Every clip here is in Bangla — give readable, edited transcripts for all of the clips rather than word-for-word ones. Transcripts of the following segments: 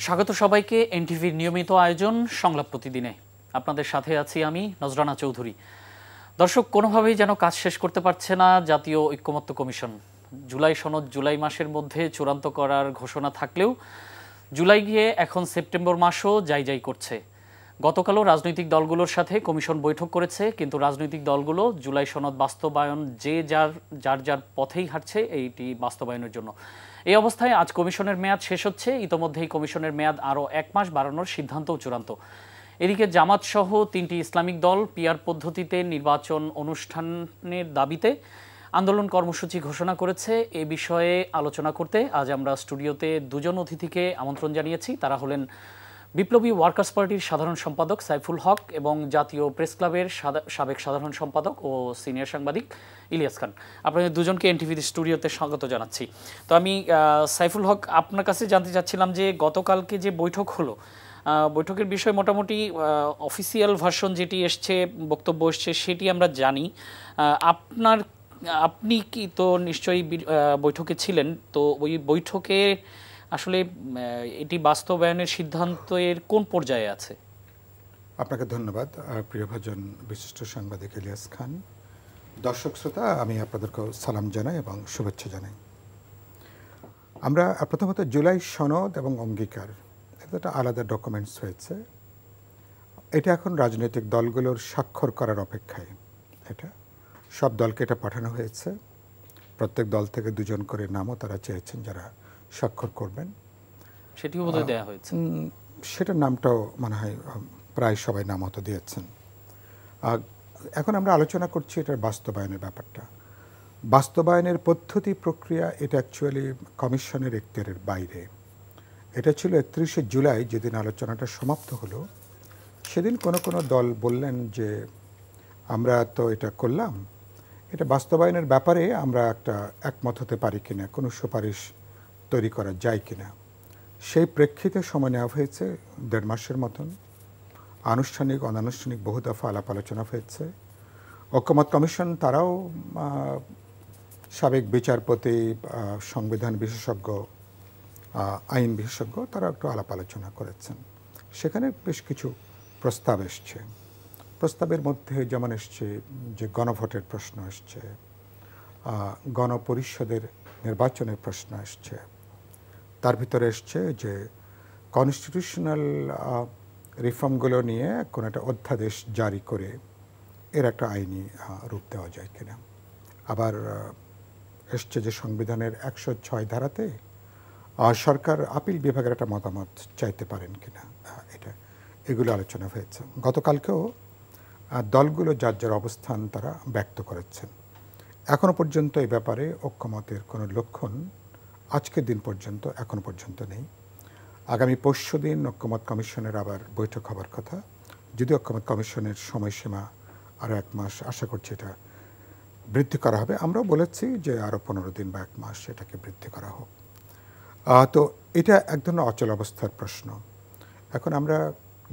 স্বাগত সবাইকে এনটিভির নিয়মিত আয়োজন সংলাপ প্রতিদিনে। আপনাদের সাথে আছি আমি নজরানা চৌধুরী। দর্শক, কোনোভাবেই যেন কাজ শেষ করতে পারছে না জাতীয় ঐক্যমত্য কমিশন। জুলাই সনদ জুলাই মাসের মধ্যে চূড়ান্ত করার ঘোষণা থাকলেও জুলাই গিয়ে এখন সেপ্টেম্বর মাসও যাই করছে। গতকালও রাজনৈতিক দলগুলোর সাথে কমিশন বৈঠক করেছে, কিন্তু রাজনৈতিক দলগুলো জুলাই সনদ বাস্তবায়ন যার পথেই হাঁটছে এইটি বাস্তবায়নের জন্য। এই অবস্থায় আজ কমিশনের মেয়াদ শেষ হচ্ছে। ইতোমধ্যেই কমিশনের মেয়াদ আরও 1 মাস বাড়ানোর সিদ্ধান্তও চূড়ান্ত। এদিকে জামাত সহ 3টি ইসলামিক দল পিআর পদ্ধতিতে নির্বাচন অনুষ্ঠানের দাবিতে আন্দোলন কর্মসূচি ঘোষণা করেছে। এ বিষয়ে আলোচনা করতে আজ আমরা স্টুডিওতে দুজন অতিথিকে আমন্ত্রণ জানিয়েছি। তারা হলেন বিপ্লবী ওয়ার্কার্স পার্টির সাধারণ সম্পাদক সাইফুল হক এবং জাতীয় প্রেস ক্লাবের সাবেক সাধারণ সম্পাদক ও সিনিয়র সাংবাদিক ইলিয়াস খান। আপনাদের দুজনকে এনটিভির স্টুডিওতে স্বাগত জানাচ্ছি। তো আমি সাইফুল হক, আপনার কাছে জানতে চাচ্ছিলাম যে গতকালকে যে বৈঠক হলো, বৈঠকের বিষয়ে মোটামুটি অফিসিয়াল ভার্সন যেটি এসছে, বক্তব্য এসছে, সেটি আমরা জানি। আপনি কি তো নিশ্চয়ই বৈঠকে ছিলেন, তো ওই বৈঠকে আসলে এটি বাস্তবায়নের সিদ্ধান্তের কোন পর্যায়ে আছে? আপনাকে ধন্যবাদ প্রিয়ভাজন বিশিষ্ট সাংবাদিক ইলিয়াস খান। দর্শক শ্রোতা, আমি আপনাদেরকে সালাম জানাই এবং শুভেচ্ছা জানাই। আমরা প্রথমত জুলাই সনদ এবং অঙ্গীকার, এটা আলাদা ডকুমেন্টস হয়েছে। এটা এখন রাজনৈতিক দলগুলোর স্বাক্ষর করার অপেক্ষায়। এটা সব দলকে এটা পাঠানো হয়েছে। প্রত্যেক দল থেকে 2 জন করে নামও তারা চেয়েছেন যারা স্বাক্ষর করবেন। সেটিও বোধহয় দেওয়া হয়েছে। সেটার নামটাও মনে হয় প্রায় সবাই নাম হতো দিয়েছেন। এখন আমরা আলোচনা করছি এটার বাস্তবায়নের ব্যাপারটা। বাস্তবায়নের পদ্ধতি প্রক্রিয়া এটা অ্যাকচুয়ালি কমিশনের এখতিয়ারের বাইরে। এটা ছিল 31শে জুলাই, যেদিন আলোচনাটা সমাপ্ত হলো। সেদিন কোনো দল বললেন যে আমরা তো এটা করলাম, এটা বাস্তবায়নের ব্যাপারে আমরা একটা একমত হতে পারি কিনা, কোনো সুপারিশ তৈরি করা যায় কিনা। সেই প্রেক্ষিতে সময় নেওয়া হয়েছে 1.5 মাসের মতন। আনুষ্ঠানিক অনানুষ্ঠানিক বহু দফা আলাপ আলোচনা হয়েছে। ঐক্যমত্য কমিশন তারাও সাবেক বিচারপতি, সংবিধান বিশেষজ্ঞ, আইন বিশেষজ্ঞ, তারা একটু আলাপ আলোচনা করেছেন। সেখানে বেশ কিছু প্রস্তাব এসছে। প্রস্তাবের মধ্যে যেমন এসছে যে গণভোটের প্রশ্ন এসছে, গণপরিষদের নির্বাচনের প্রশ্ন এসছে। তার ভিতরে এসছে যে কনস্টিটিউশনাল রিফর্মগুলো নিয়ে কোনো একটা অধ্যাদেশ জারি করে এর একটা আইনি রূপ দেওয়া যায় কিনা। আবার এসছে যে সংবিধানের 106 ধারাতে সরকার আপিল বিভাগের একটা মতামত চাইতে পারেন কিনা। এগুলো আলোচনা হয়েছে। গতকালকেও দলগুলো যার অবস্থান তারা ব্যক্ত করেছেন। এখনও পর্যন্ত এই ব্যাপারে ঐক্যমতের কোনো লক্ষণ আজকের দিন পর্যন্ত এখনও পর্যন্ত নেই। আগামী পরশু দিন ঐক্যমত কমিশনের আবার বৈঠক হবার কথা। যদি ঐক্যমত কমিশনের সময়সীমা আরও 1 মাস, আশা করছি এটা বৃদ্ধি করা হবে। আমরাও বলেছি যে আরও 15 দিন বা 1 মাস এটাকে বৃদ্ধি করা হোক। তো এটা এক ধরনের অচল অবস্থার প্রশ্ন। এখন আমরা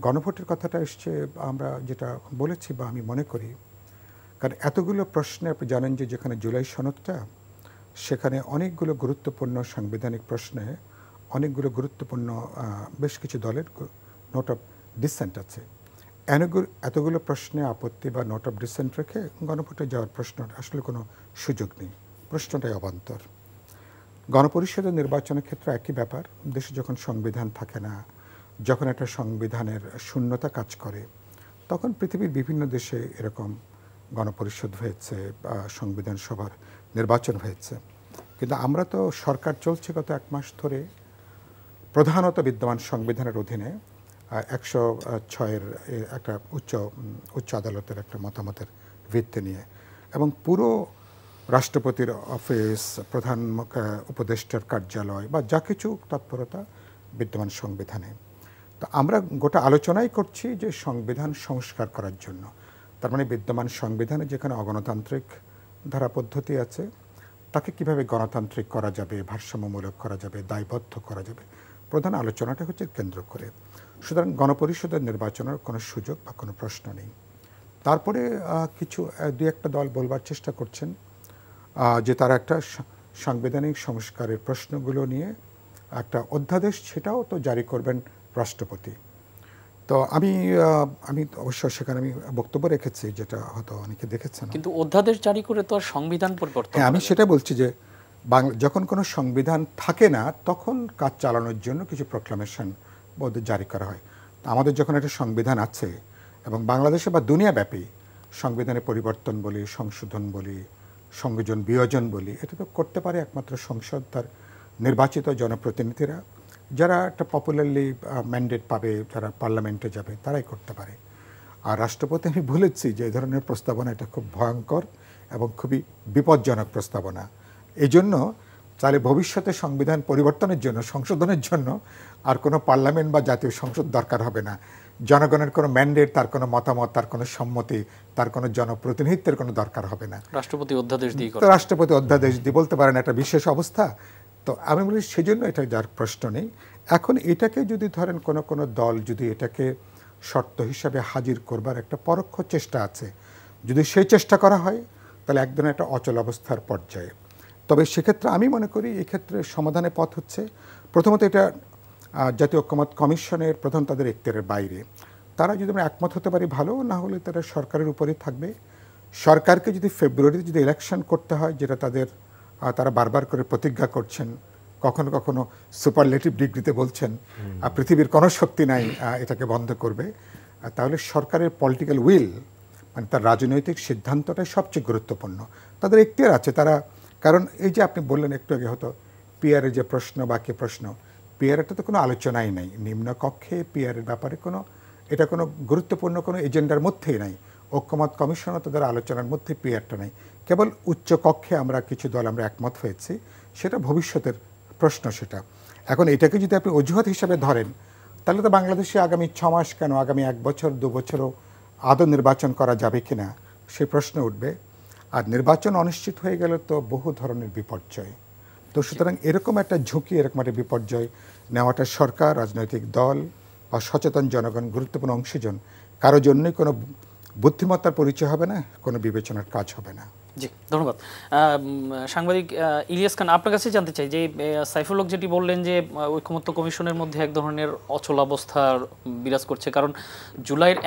গণভোটের কথাটা এসছে, আমরা যেটা বলেছি বা আমি মনে করি, কারণ এতগুলো প্রশ্নে আপনি জানেন যে যেখানে জুলাই সনদটা, সেখানে অনেকগুলো গুরুত্বপূর্ণ সাংবিধানিক প্রশ্নে অনেকগুলো গুরুত্বপূর্ণ বেশ কিছু দলের নোট অফ ডিসেন্ট আছে। এতগুলো প্রশ্নে আপত্তি বা নোট অফ ডিসেন্ট রেখে গণভোটে যাওয়ার প্রশ্ন আসলে কোনো সুযোগ নেই। প্রশ্নটাই অবান্তর। গণপরিষদের নির্বাচনের ক্ষেত্রে একই ব্যাপার। দেশে যখন সংবিধান থাকে না, যখন একটা সংবিধানের শূন্যতা কাজ করে, তখন পৃথিবীর বিভিন্ন দেশে এরকম গণপরিষদ হয়েছে, সংবিধান সভার নির্বাচন হয়েছে। কিন্তু আমরা তো সরকার চলছে গত 1 মাস ধরে প্রধানত বিদ্যমান সংবিধানের অধীনে 106-এর একটা উচ্চ আদালতের একটা মতামতের ভিত্তি নিয়ে, এবং পুরো রাষ্ট্রপতির অফিস, প্রধান উপদেষ্টার কার্যালয় বা যা কিছু তৎপরতা বিদ্যমান সংবিধানে। তো আমরা গোটা আলোচনাই করছি যে সংবিধান সংস্কার করার জন্য। তার মানে বিদ্যমান সংবিধানে যেখানে অগণতান্ত্রিক ধারা পদ্ধতি আছে, তাকে কিভাবে গণতান্ত্রিক করা যাবে, ভারসাম্যমূলক করা যাবে, দায়বদ্ধ করা যাবে, প্রধান আলোচনাটা হচ্ছে কেন্দ্র করে। সুতরাং গণপরিষদের নির্বাচনের কোনো সুযোগ বা কোনো প্রশ্ন নেই। তারপরে কিছু 2-1টা দল বলবার চেষ্টা করছেন যে তারা একটা সাংবিধানিক সংস্কারের প্রশ্নগুলো নিয়ে একটা অধ্যাদেশ সেটাও তো জারি করবেন রাষ্ট্রপতি। তো আমি অবশ্য সেখানে আমি বক্তব্য রেখেছি, যেটা হয়তো অনেকে দেখেছেন। কিন্তু অধ্যাদেশ জারি করে তো আর সংবিধান পরিবর্তন হ্যাঁ, আমি সেটা বলছি যে যখন কোনো সংবিধান থাকে না তখন কাজ চালানোর জন্য কিছু প্রোক্লামেশন বোধ জারি করা হয়। আমাদের যখন একটা সংবিধান আছে এবং বাংলাদেশে বা দুনিয়াব্যাপী সংবিধানে পরিবর্তন বলি, সংশোধন বলি, সংযোজন বিয়োজন বলি, এটা তো করতে পারে একমাত্র সংসদ, তার নির্বাচিত জনপ্রতিনিধিরা, যারা একটা পপুলারলি ম্যান্ডেট পাবে, যারা পার্লামেন্টে যাবে, তারাই করতে পারে। আর রাষ্ট্রপতি, আমি বলেছি যে এই ধরনের প্রস্তাবনা এটা খুব ভয়ঙ্কর এবং খুবই বিপজ্জনক প্রস্তাবনা। এই জন্য তাহলে ভবিষ্যতে সংবিধান পরিবর্তনের জন্য, সংশোধনের জন্য আর কোনো পার্লামেন্ট বা জাতীয় সংসদ দরকার হবে না। জনগণের কোনো ম্যান্ডেট, তার কোনো মতামত, তার কোনো সম্মতি, তার কোনো জনপ্রতিনিধিত্বের কোনো দরকার হবে না। রাষ্ট্রপতি অধ্যাদেশ দিয়ে তো রাষ্ট্রপতি অধ্যাদেশ দিয়ে বলতে পারেন একটা বিশেষ অবস্থা। তো আমি বলি সেজন্য এটা যার প্রশ্ন নেই। এখন এটাকে যদি ধরেন কোনো দল যদি এটাকে শর্ত হিসাবে হাজির করবার একটা পরোক্ষ চেষ্টা আছে, যদি সেই চেষ্টা করা হয় তাহলে একদম একটা অচল অবস্থার পর্যায়ে। তবে সেক্ষেত্রে আমি মনে করি এক্ষেত্রে সমাধানের পথ হচ্ছে, প্রথমত এটা জাতীয় ঐক্যমত্য কমিশনের প্রধান তাদের এখতিয়ারের বাইরে। তারা যদি আমরা একমত হতে পারি ভালো, না হলে তারা সরকারের উপরেই থাকবে। সরকারকে যদি ফেব্রুয়ারিতে যদি ইলেকশন করতে হয়, যেটা তারা বারবার করে প্রতিজ্ঞা করছেন, কখনো কখনো সুপারলেটিভ ডিগ্রিতে বলছেন পৃথিবীর কোনো শক্তি নাই এটাকে বন্ধ করবে, তাহলে সরকারের পলিটিক্যাল উইল, মানে তার রাজনৈতিক সিদ্ধান্তটাই সবচেয়ে গুরুত্বপূর্ণ। তাদের এখতিয়ার আছে তারা, কারণ এই যে আপনি বললেন একটু আগে হয়তো পিআরের যে প্রশ্ন, বাকি প্রশ্ন, পিআরটা তো কোনো আলোচনাই নাই নিম্নকক্ষে, পিআরের ব্যাপারে এটা কোনো গুরুত্বপূর্ণ কোনো এজেন্ডার মধ্যেই নাই। ঐক্যমত কমিশনও তাদের আলোচনার মধ্যে পিআরটা নাই, কেবল উচ্চ কক্ষে আমরা কিছু দল আমরা একমত হয়েছি, সেটা ভবিষ্যতের প্রশ্ন সেটা। এখন এটাকে যদি আপনি অজুহাত হিসাবে ধরেন, তাহলে তো বাংলাদেশে আগামী 6 মাস কেন, আগামী 1 বছর 2 বছরও আদৌ নির্বাচন করা যাবে কিনা সে প্রশ্ন উঠবে। আর নির্বাচন অনিশ্চিত হয়ে গেলে তো বহু ধরনের বিপর্যয়। তো সুতরাং এরকম একটা ঝুঁকি, এরকম একটা বিপর্যয় নেওয়াটা সরকার, রাজনৈতিক দল বা সচেতন জনগণ, গুরুত্বপূর্ণ অংশীজন, কারো জন্যই কোনো বুদ্ধিমত্তার পরিচয় হবে না, কোনো বিবেচনার কাজ হবে না। জি, ধন্যবাদ। সাংবাদিক ইলিয়াস খান, আপনার কাছে জানতে চাই যে সাইফুল হক যেটি বললেন যে ঐকমত্য কমিশনের মধ্যে এক ধরনের অচলাবস্থার বিরাজ করছে, কারণ জুলাইয়ের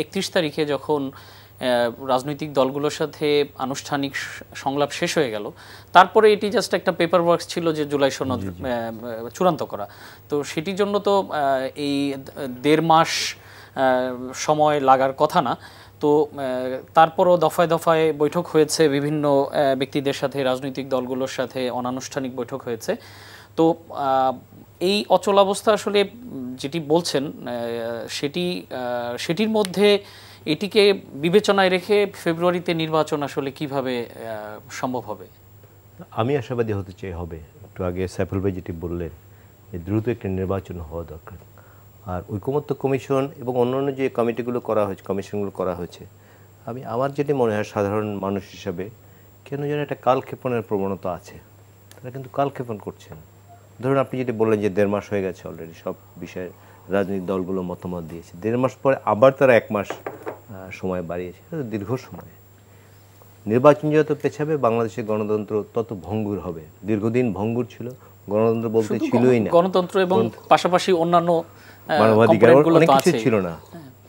31 তারিখে যখন রাজনৈতিক দলগুলোর সাথে আনুষ্ঠানিক সংলাপ শেষ হয়ে গেল, তারপরে এটি জাস্ট একটা পেপার ওয়ার্কস ছিল যে জুলাই সনদ চূড়ান্ত করা। তো সেটির জন্য তো এই 1.5 মাস সময় লাগার কথা না। তো তারপরও দফায় দফায় বৈঠক হয়েছে, বিভিন্ন ব্যক্তিদের সাথে, রাজনৈতিক দলগুলোর সাথে অনানুষ্ঠানিক বৈঠক হয়েছে। তো এই অচলাবস্থা আসলে যেটি বলছেন সেটির মধ্যে এটিকে বিবেচনায় রেখে ফেব্রুয়ারিতে নির্বাচন আসলে কিভাবে সম্ভব হবে? আমি আশাবাদী হতে চাই হবে। একটু আগে সাইফুল ভাই যেটি বললেন যে দ্রুত একটি নির্বাচন হওয়া দরকার। আর ঐকমত্য কমিশন এবং অন্যান্য যে কমিটিগুলো করা হয়েছে, কমিশনগুলো করা হয়েছে, আমার যেটি মনে হয় সাধারণ মানুষ হিসাবে কেন যেন একটা কালক্ষেপণের প্রবণতা আছে। তারা কিন্তু কালক্ষেপণ করছেন। ধরুন আপনি যেটি বললেন যে 1.5 মাস হয়ে গেছে অলরেডি, সব বিষয়ে রাজনৈতিক দলগুলো মতামত দিয়েছে। 1.5 মাস পরে আবার তারা 1 মাস সময় বাড়িয়েছে। এটা তো দীর্ঘ সময়। নির্বাচন যত পেছাবে বাংলাদেশের গণতন্ত্র তত ভঙ্গুর হবে। দীর্ঘদিন ভঙ্গুর ছিল, গণতন্ত্র বলতে ছিলই না। গণতন্ত্র এবং পাশাপাশি অন্যান্য মানবাধিকার অনেক কিছু ছিল না।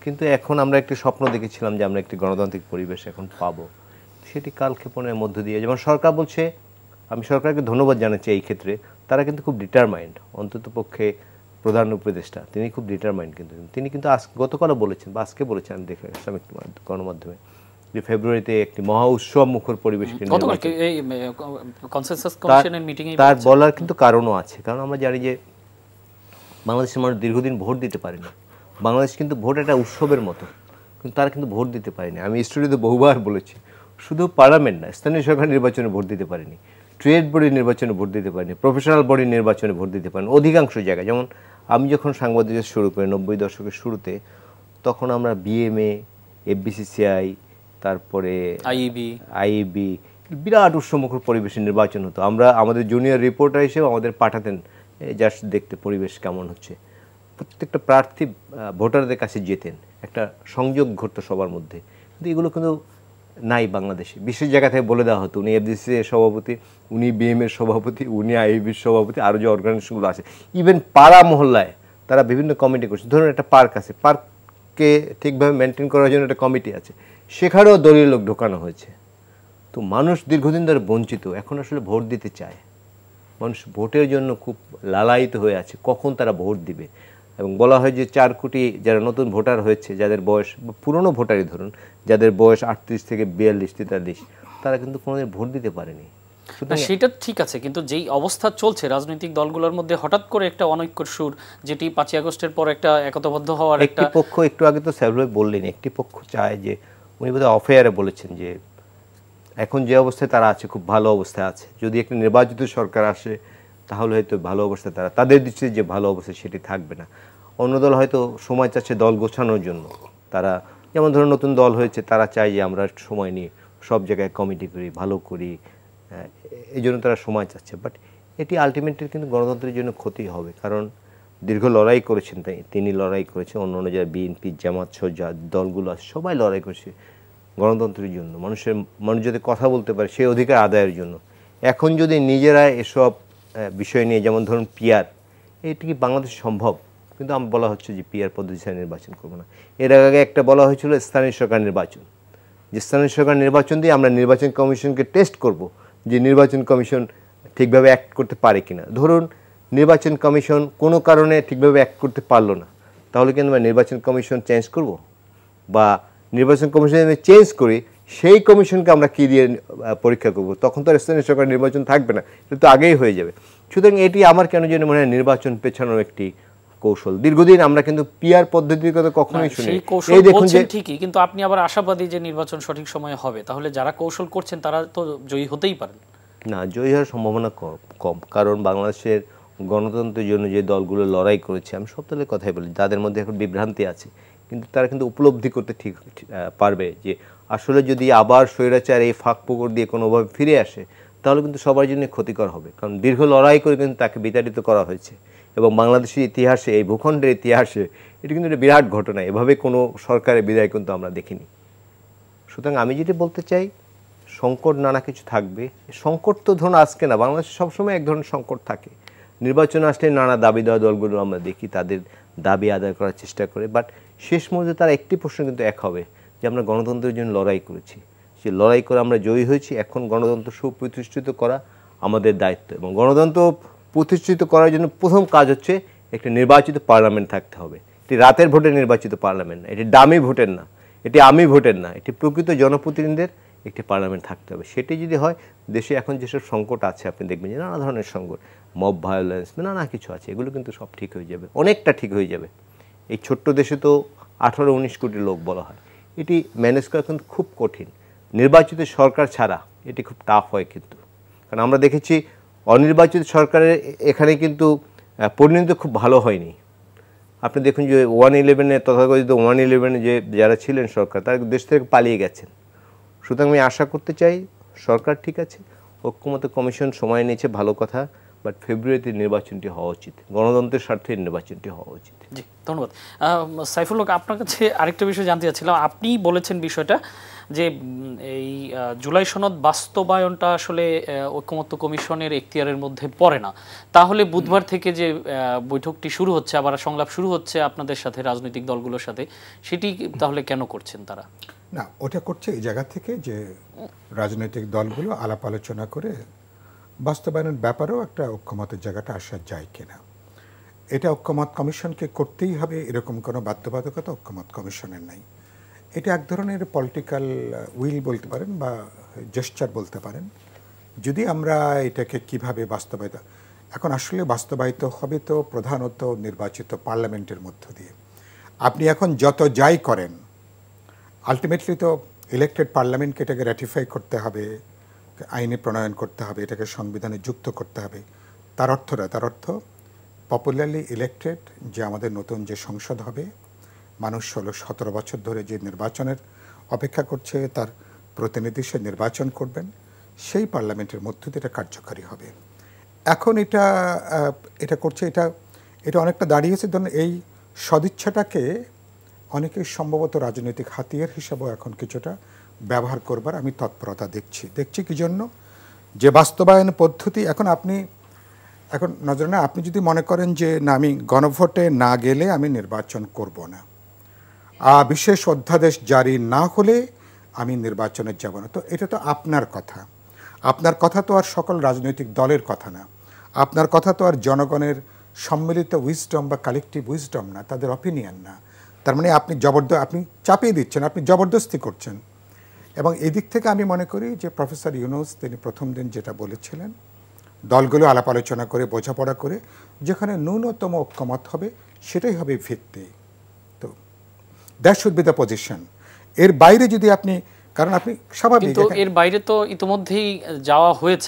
কিন্তু এখন আমরা একটি স্বপ্ন দেখেছিলাম যে আমরা একটি গণতান্ত্রিক পরিবেশ এখন পাবো। সেটি কালক্ষেপণের মধ্য দিয়ে, যেমন সরকার বলছে, আমি সরকারকে ধন্যবাদ জানাচ্ছি এই ক্ষেত্রে, তারা কিন্তু খুব ডিটারমাইন্ড। অন্তত পক্ষে প্রধান উপদেষ্টা তিনি খুব ডিটারমাইন্ড, কিন্তু তিনি কিন্তু গতকালও বলেছেন বা আজকে বলেছেন, আমি দেখে আসলাম একটু গণমাধ্যমে, যে ফেব্রুয়ারিতে একটি মহা উৎসব মুখর পরিবেশ। তার বলার কিন্তু কারণও আছে, কারণ আমরা জানি যে বাংলাদেশের মানুষ দীর্ঘদিন ভোট দিতে পারেনি। বাংলাদেশ কিন্তু ভোট একটা উৎসবের মতো, কিন্তু তারা কিন্তু ভোট দিতে পারেনি। আমি স্টুডিওতে বহুবার বলেছি, শুধু পার্লামেন্ট না, স্থানীয় সরকার নির্বাচনে ভোট দিতে পারেনি, ট্রেড বডি নির্বাচনে ভোট দিতে পারেনি, প্রফেশনাল বডি নির্বাচনে ভোট দিতে পারেনি অধিকাংশ জায়গায়। যেমন আমি যখন সাংবাদিকতা শুরু করি 90 দশকের শুরুতে, তখন আমরা বিএমএ, এফবিসিসিআই, তারপরে আইইবি বিরাট উৎসবমুখর পরিবেশে নির্বাচন হতো। আমরা আমাদের জুনিয়র রিপোর্টার হিসেবে আমাদের পাঠাতেন জাস্ট দেখতে পরিবেশ কেমন হচ্ছে। প্রত্যেকটা প্রার্থী ভোটারদের কাছে যেতেন, একটা সংযোগ ঘটতো সবার মধ্যে। কিন্তু এগুলো কিন্তু নাই বাংলাদেশে। বিশেষ জায়গা থেকে বলে দেওয়া হতো উনি এফডিসি এর সভাপতি, উনি বিএম এর সভাপতি, উনি আইবির সভাপতি, আরও যে অর্গানাইজেশনগুলো আছে, ইভেন পাড়া মহল্লায় তারা বিভিন্ন কমিটি করছে। ধরুন একটা পার্ক আছে, পার্ককে ঠিকভাবে মেনটেন করার জন্য একটা কমিটি আছে, সেখানেও দলীয় লোক ঢোকানো হয়েছে। তো মানুষ দীর্ঘদিন ধরে বঞ্চিত, এখন আসলে ভোট দিতে চায়। মানুষ ভোটের জন্য খুব লালায়িত হয়ে আছে কখন তারা ভোট দিবে। এবং বলা হয় যে 4 কোটি যারা নতুন ভোটার হয়েছে, যাদের বয়স, পুরনো ভোটারই ধরুন, যাদের বয়স 38 থেকে 42, 43, তারা কিন্তু কোনোদিন ভোট দিতে পারেনি। না সেটা ঠিক আছে, কিন্তু যেই অবস্থা চলছে রাজনৈতিক দলগুলোর মধ্যে হঠাৎ করে একটা অনৈক্যর সুর, যেটি 5ই আগস্টের পর একটা একতাবদ্ধ হওয়ার একটি পক্ষ, একটু আগে তো স্যারভাই বললেন, একটি পক্ষ চায় যে, উনি বোধহয় অফেয়ারে বলেছেন যে এখন যে অবস্থায় তারা আছে খুব ভালো অবস্থায় আছে, যদি একটা নির্বাচিত সরকার আসে তাহলে হয়তো ভালো অবস্থায় তারা, তাদের দৃষ্টিতে যে ভালো অবস্থায় সেটি থাকবে না। অন্য দল হয়তো সময় চাচ্ছে দল গোছানোর জন্য, তারা যেমন ধরুন নতুন দল হয়েছে, তারা চায় যে আমরা সময় নিয়ে সব জায়গায় কমিটি করি, ভালো করি, এই জন্য তারা সময় চাচ্ছে। বাট এটি আলটিমেটলি কিন্তু গণতন্ত্রের জন্য ক্ষতি হবে, কারণ দীর্ঘ লড়াই করেছেন তিনি, লড়াই করেছেন অন্য অন্য যারা বিএনপি, জামাত সহ যা দলগুলো আছে সবাই লড়াই করেছে গণতন্ত্রের জন্য, মানুষ যাতে কথা বলতে পারে সেই অধিকার আদায়ের জন্য। এখন যদি নিজেরা এসব বিষয় নিয়ে, যেমন ধরুন পিআর, এটি কি বাংলাদেশ সম্ভব? কিন্তু আমার বলা হচ্ছে যে পিআর পদ্ধতি ছাড়া নির্বাচন করবো না। এর আগে একটা বলা হয়েছিল স্থানীয় সরকার নির্বাচন, যে স্থানীয় সরকার নির্বাচন দিয়ে আমরা নির্বাচন কমিশনকে টেস্ট করব যে নির্বাচন কমিশন ঠিকভাবে অ্যাক্ট করতে পারে কিনা। ধরুন নির্বাচন কমিশন কোনো কারণে ঠিকভাবে অ্যাক্ট করতে পারলো না, তাহলে কিন্তু আমরা নির্বাচন কমিশন চেঞ্জ করব, বা নির্বাচন কমিশন যদি চেঞ্জ করি সেই কমিশনকে আমরা কী দিয়ে পরীক্ষা করব? তখন তো আর স্থানীয় সরকার নির্বাচন থাকবে না, এটা তো আগেই হয়ে যাবে। সুতরাং এটি আমার কেন যেন মনে হয় নির্বাচন পেছানোর একটি কৌশল। দীর্ঘদিন আমরা কিন্তু পিআর পদ্ধতির কথা কখনোই শুনি। এই দেখুন যে ঠিকই, কিন্তু আপনি আবার আশাবাদী যে নির্বাচন সঠিক সময়ে হবে, তাহলে যারা কৌশল করছেন তারা তো জয়ী হতেই পারেন না। জয়ী হওয়ার সম্ভাবনা কম, কারণ বাংলাদেশের গণতন্ত্রের জন্য যে দলগুলো লড়াই করেছে, আমি সব দলের কথাই বলি, তাদের মধ্যে এখন বিভ্রান্তি আছে, কিন্তু তারা কিন্তু উপলব্ধি করতে ঠিক পারবে যে আসলে যদি আবার স্বৈরাচার এই ফাঁক পুকুর দিয়ে কোনোভাবে ফিরে আসে তাহলে কিন্তু সবার জন্য ক্ষতিকর হবে, কারণ দীর্ঘ লড়াই করে কিন্তু তাকে বিতাড়িত করা হয়েছে। এবং বাংলাদেশের ইতিহাসে, এই ভূখণ্ডের ইতিহাসে এটি কিন্তু একটা বিরাট ঘটনা, এভাবে কোনো সরকারের বিদায় কিন্তু আমরা দেখিনি। সুতরাং আমি যেটি বলতে চাই, সংকট নানা কিছু থাকবে। সংকট তো ধরুন আজকে না, বাংলাদেশে সবসময় এক ধরনের সংকট থাকে। নির্বাচন আসলে নানা দাবি দেওয়া দলগুলো আমরা দেখি তাদের দাবি আদায় করার চেষ্টা করে, বাট শেষ মুহূর্তে তার একটি প্রশ্ন কিন্তু এক হবে যে আমরা গণতন্ত্রের জন্য লড়াই করেছি, সে লড়াই করে আমরা জয়ী হয়েছি, এখন গণতন্ত্র সুপ্রতিষ্ঠিত করা আমাদের দায়িত্ব। এবং গণতন্ত্র প্রতিষ্ঠিত করার জন্য প্রথম কাজ হচ্ছে একটি নির্বাচিত পার্লামেন্ট থাকতে হবে। এটি রাতের ভোটে নির্বাচিত পার্লামেন্ট না, এটি ডামি ভোটের না, এটি আমি ভোটের না, এটি প্রকৃত জনপ্রতিনিধিদের একটি পার্লামেন্ট থাকতে হবে। সেটি যদি হয়, দেশে এখন যেসব সংকট আছে আপনি দেখবেন যে নানা ধরনের সংকট, মব ভায়োলেন্স, নানা কিছু আছে, এগুলো কিন্তু সব ঠিক হয়ে যাবে, অনেকটা ঠিক হয়ে যাবে। এই ছোট্ট দেশে তো 18-19 কোটি লোক বলা হয়, এটি ম্যানেজ করা কিন্তু খুব কঠিন। নির্বাচিত সরকার ছাড়া এটি খুব টাফ হয় কিন্তু, কারণ আমরা দেখেছি অনির্বাচিত সরকারের এখানে কিন্তু পরিণতি খুব ভালো হয়নি। আপনি দেখুন যে 111-এ, তথাকথিত 111-এ যে যারা ছিলেন সরকার, তারা দেশ থেকে পালিয়ে গেছেন। সুতরাং আমি আশা করতে চাই সরকার ঠিক আছে, ঐক্যমত্য কমিশন সময় নিয়েছে, ভালো কথা, বাট ফেব্রুয়ারিতে নির্বাচনটি হওয়া উচিত, গণতন্ত্রের স্বার্থে নির্বাচনটি হওয়া উচিত। জি, ধন্যবাদ। সাইফুল হক, আপনার কাছে আরেকটা বিষয় জানতে চাচ্ছিলাম। আপনি বলেছেন বিষয়টা যে এই জুলাই সনদ বাস্তবায়নটা আসলে ঐক্যমত্য কমিশনের এখতিয়ারের মধ্যে পড়ে না, তাহলে বুধবার থেকে যে বৈঠকটি শুরু হচ্ছে, আবার সংলাপ শুরু হচ্ছে আপনাদের সাথে, রাজনৈতিক দলগুলোর সাথে, সেটি তাহলে কেন করছেন তারা? না, ওটা করছে এই জায়গা থেকে যে রাজনৈতিক দলগুলো আলাপ আলোচনা করে বাস্তবায়নের ব্যাপারেও একটা ঐক্যমতের জায়গাটা আসা যায় কিনা। এটা ঐক্যমত কমিশনকে করতেই হবে এরকম কোনো বাধ্যবাধকতা ঐক্যমত কমিশনের নাই। এটা এক ধরনের পলিটিক্যাল উইল বলতে পারেন বা জেস্চার বলতে পারেন। যদি আমরা এটাকে কিভাবে বাস্তবায়িত, এখন আসলে বাস্তবায়িত হবে তো প্রধানত নির্বাচিত পার্লামেন্টের মধ্য দিয়ে। আপনি এখন যত যাই করেন, আলটিমেটলি তো ইলেক্টেড পার্লামেন্টকে এটাকে র্যাটিফাই করতে হবে, আইনে প্রণয়ন করতে হবে, এটাকে সংবিধানে যুক্ত করতে হবে। তার অর্থ পপুলারলি ইলেক্টেড যে আমাদের নতুন যে সংসদ হবে, মানুষ 16-17 বছর ধরে যে নির্বাচনের অপেক্ষা করছে, তার প্রতিনিধি সে নির্বাচন করবেন, সেই পার্লামেন্টের মধ্য দিয়ে এটা কার্যকারী হবে। এখন এটা করছে, এটা অনেকটা দাঁড়িয়েছে। ধরুন এই সদিচ্ছাটাকে অনেকে সম্ভবত রাজনৈতিক হাতিয়ার হিসাবেও এখন কিছুটা ব্যবহার করবার আমি তৎপরতা দেখছি কি জন্য যে বাস্তবায়ন পদ্ধতি এখন নজরানা আপনি যদি মনে করেন যে না আমি গণভোটে না গেলে আমি নির্বাচন করব না, বিশেষ অধ্যাদেশ জারি না হলে আমি নির্বাচনে যাব না, তো এটা তো আপনার কথা তো আর সকল রাজনৈতিক দলের কথা না, আপনার কথা তো আর জনগণের সম্মিলিত উইজডম বা কালেকটিভ উইজডম না, তাদের অপিনিয়ন না। তার মানে আপনি চাপিয়ে দিচ্ছেন, আপনি জবরদস্তি করছেন। এবং এই দিক থেকে আমি মনে করি যে প্রফেসর ইউনূস তিনি প্রথম দিন যেটা বলেছিলেন, দলগুলো আলাপ আলোচনা করে বোঝাপড়া করে যেখানে ন্যূনতম ঐক্যমত হবে সেটাই হবে ভিত্তি। তো that should be the position. এর বাইরে যদি আপনি, কারণ আপনি স্বাভাবিক, কিন্তু এর বাইরে তো ইতিমধ্যেই যাওয়া হয়েছে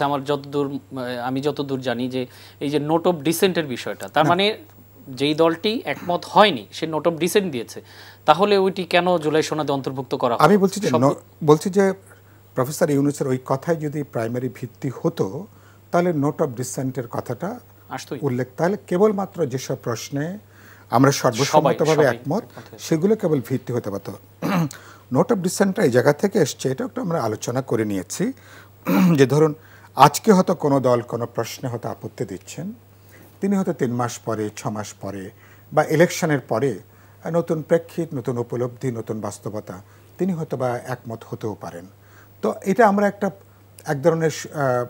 আমি যতদূর জানি যে এই যে নোট অফ ডিসেন্টের বিষয়টা, তার মানে যেই দলটি একমত হয়নি সে নোট অফ ডিসেন্ট দিয়েছে, তাহলে ওইটি কেন জুলাই সনদে অন্তর্ভুক্ত করা হয়? আমি বলছি যে প্রফেসর ইউনূসের ওই কথায় যদি প্রাইমারি ভিত্তি হতো তাহলে নোট অফ ডিসেন্টের কথাটা উল্লেখ, তাহলে কেবলমাত্র যেসব প্রশ্নে আমরা সর্বসম্মতভাবে একমত সেগুলো কেবল ভিত্তি হতে পারত। নোট অফ ডিসেন্টটা এই জায়গা থেকে এসছে, এটা একটু আমরা আলোচনা করে নিয়েছি যে ধরুন আজকে হয়তো কোনো দল কোনো প্রশ্নে হয়তো আপত্তি দিচ্ছেন, তিনি হয়তো 3 মাস পরে 6 মাস পরে বা ইলেকশনের পরে নতুন প্রেক্ষিত, নতুন উপলব্ধি, নতুন বাস্তবতা তিনি হয়তো বা একমত হতেও পারেন। তো এটা আমরা এক ধরনের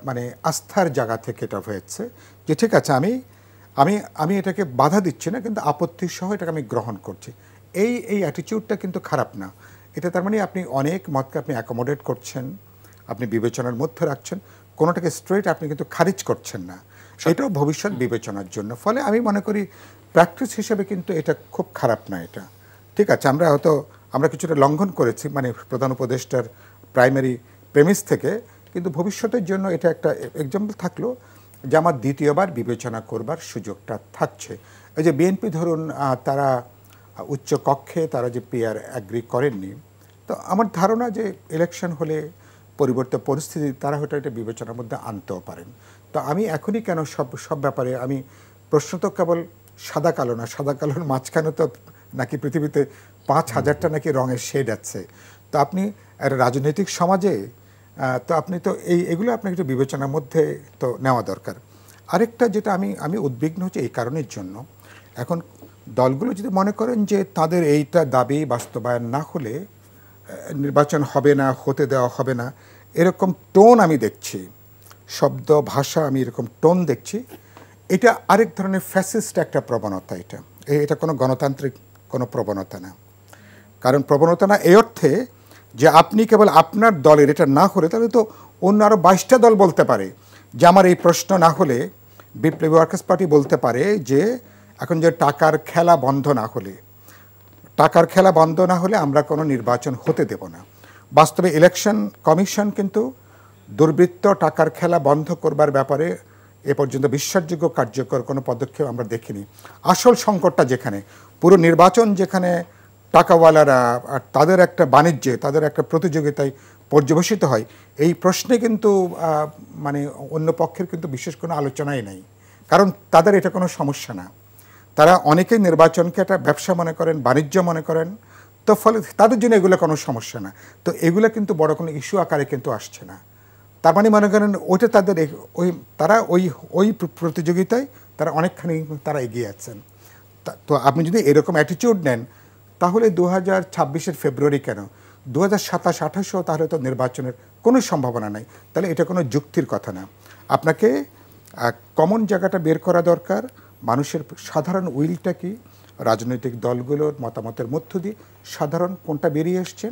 মানে আস্থার জায়গা থেকে এটা হয়েছে যে ঠিক আছে আমি এটাকে বাধা দিচ্ছি না, কিন্তু আপত্তি সহ এটাকে আমি গ্রহণ করছি। এই অ্যাটিটিউডটা কিন্তু খারাপ না। এটা তার মানে আপনি অনেক মতকে আপনি অ্যাকোমোডেট করছেন, আপনি বিবেচনার মধ্যে রাখছেন, কোনোটাকে স্ট্রেট আপনি কিন্তু খারিজ করছেন না, এটাও ভবিষ্যৎ বিবেচনার জন্য। ফলে আমি মনে করি প্র্যাকটিস হিসেবে কিন্তু এটা খুব খারাপ না। এটা ঠিক আছে, আমরা কিছুটা লঙ্ঘন করেছি মানে প্রধান উপদেষ্টার প্রাইমারি প্রেমিস থেকে, কিন্তু ভবিষ্যতের জন্য এটা একটা এক্সাম্পল থাকলো যে আমার দ্বিতীয়বার বিবেচনা করবার সুযোগটা থাকছে। এই যে বিএনপি ধরুন তারা উচ্চ কক্ষে তারা যে পিআর অ্যাগ্রি করেননি, তো আমার ধারণা যে ইলেকশন হলে পরিবর্তিত পরিস্থিতি তারা হয়তো এটা বিবেচনার মধ্যে আনতেও পারেন। তো আমি এখনই কেন সব ব্যাপারে আমি প্রশ্ন তো কেবল সাদা কালো না, সাদা কালোর মাঝখানে তো নাকি পৃথিবীতে 5000টা নাকি রঙের শেড আছে। তো আপনি একটা রাজনৈতিক সমাজে তো আপনি তো এগুলো আপনাকে একটু বিবেচনার মধ্যে তো নেওয়া দরকার। আরেকটা যেটা আমি উদ্বিগ্ন হচ্ছে এই কারণের জন্য, এখন দলগুলো যদি মনে করেন যে তাদের এইটা দাবি বাস্তবায়ন না হলে নির্বাচন হবে না, হতে দেওয়া হবে না, এরকম টোন আমি দেখছি, শব্দ ভাষা আমি এরকম টোন দেখছি, এটা আরেক ধরনের ফ্যাসিস্ট একটা প্রবণতা। এটা কোনো গণতান্ত্রিক কোনো প্রবণতা না। কারণ প্রবণতা না এই অর্থে যে আপনি কেবল আপনার দলের এটা না হলে তাহলে তো অন্য আরও 22টা দল বলতে পারে যে আমার এই প্রশ্ন না হলে, বিপ্লবী ওয়ার্কার্স পার্টি বলতে পারে যে এখন যে টাকার খেলা বন্ধ না হলে আমরা কোনো নির্বাচন হতে দেব না। বাস্তবে ইলেকশন কমিশন কিন্তু দুর্বৃত্ত টাকার খেলা বন্ধ করবার ব্যাপারে এ পর্যন্ত বিশ্বাসযোগ্য কার্যকর কোনো পদক্ষেপ আমরা দেখিনি। আসল সংকটটা যেখানে, পুরো নির্বাচন যেখানে টাকাওয়ালারা আর তাদের একটা বাণিজ্যে, তাদের একটা প্রতিযোগিতায় পর্যবেসিত হয়, এই প্রশ্নে কিন্তু মানে অন্য পক্ষের কিন্তু বিশেষ কোনো আলোচনাই নেই, কারণ তাদের এটা কোনো সমস্যা না। তারা অনেকেই নির্বাচনকে একটা ব্যবসা মনে করেন, বাণিজ্য মনে করেন, তো ফলে তাদের জন্য এগুলো কোনো সমস্যা না। তো এগুলো কিন্তু বড় কোনো ইস্যু আকারে কিন্তু আসছে না। তার মানে মনে করেন ওইটা তাদের তারা ওই প্রতিযোগিতায় তারা অনেকখানি তারা এগিয়ে আছেন। তো আপনি যদি এরকম অ্যাটিটিউড নেন তাহলে 2026-এর ফেব্রুয়ারি কেন, 2027-28-ও তাহলে তো নির্বাচনের কোনো সম্ভাবনা নাই। তাহলে এটা কোনো যুক্তির কথা না। আপনাকে কমন জায়গাটা বের করা দরকার, মানুষের সাধারণ উইলটা কি, রাজনৈতিক দলগুলোর মতামতের মধ্য দিয়ে সাধারণ কোনটা বেরিয়ে এসছেন।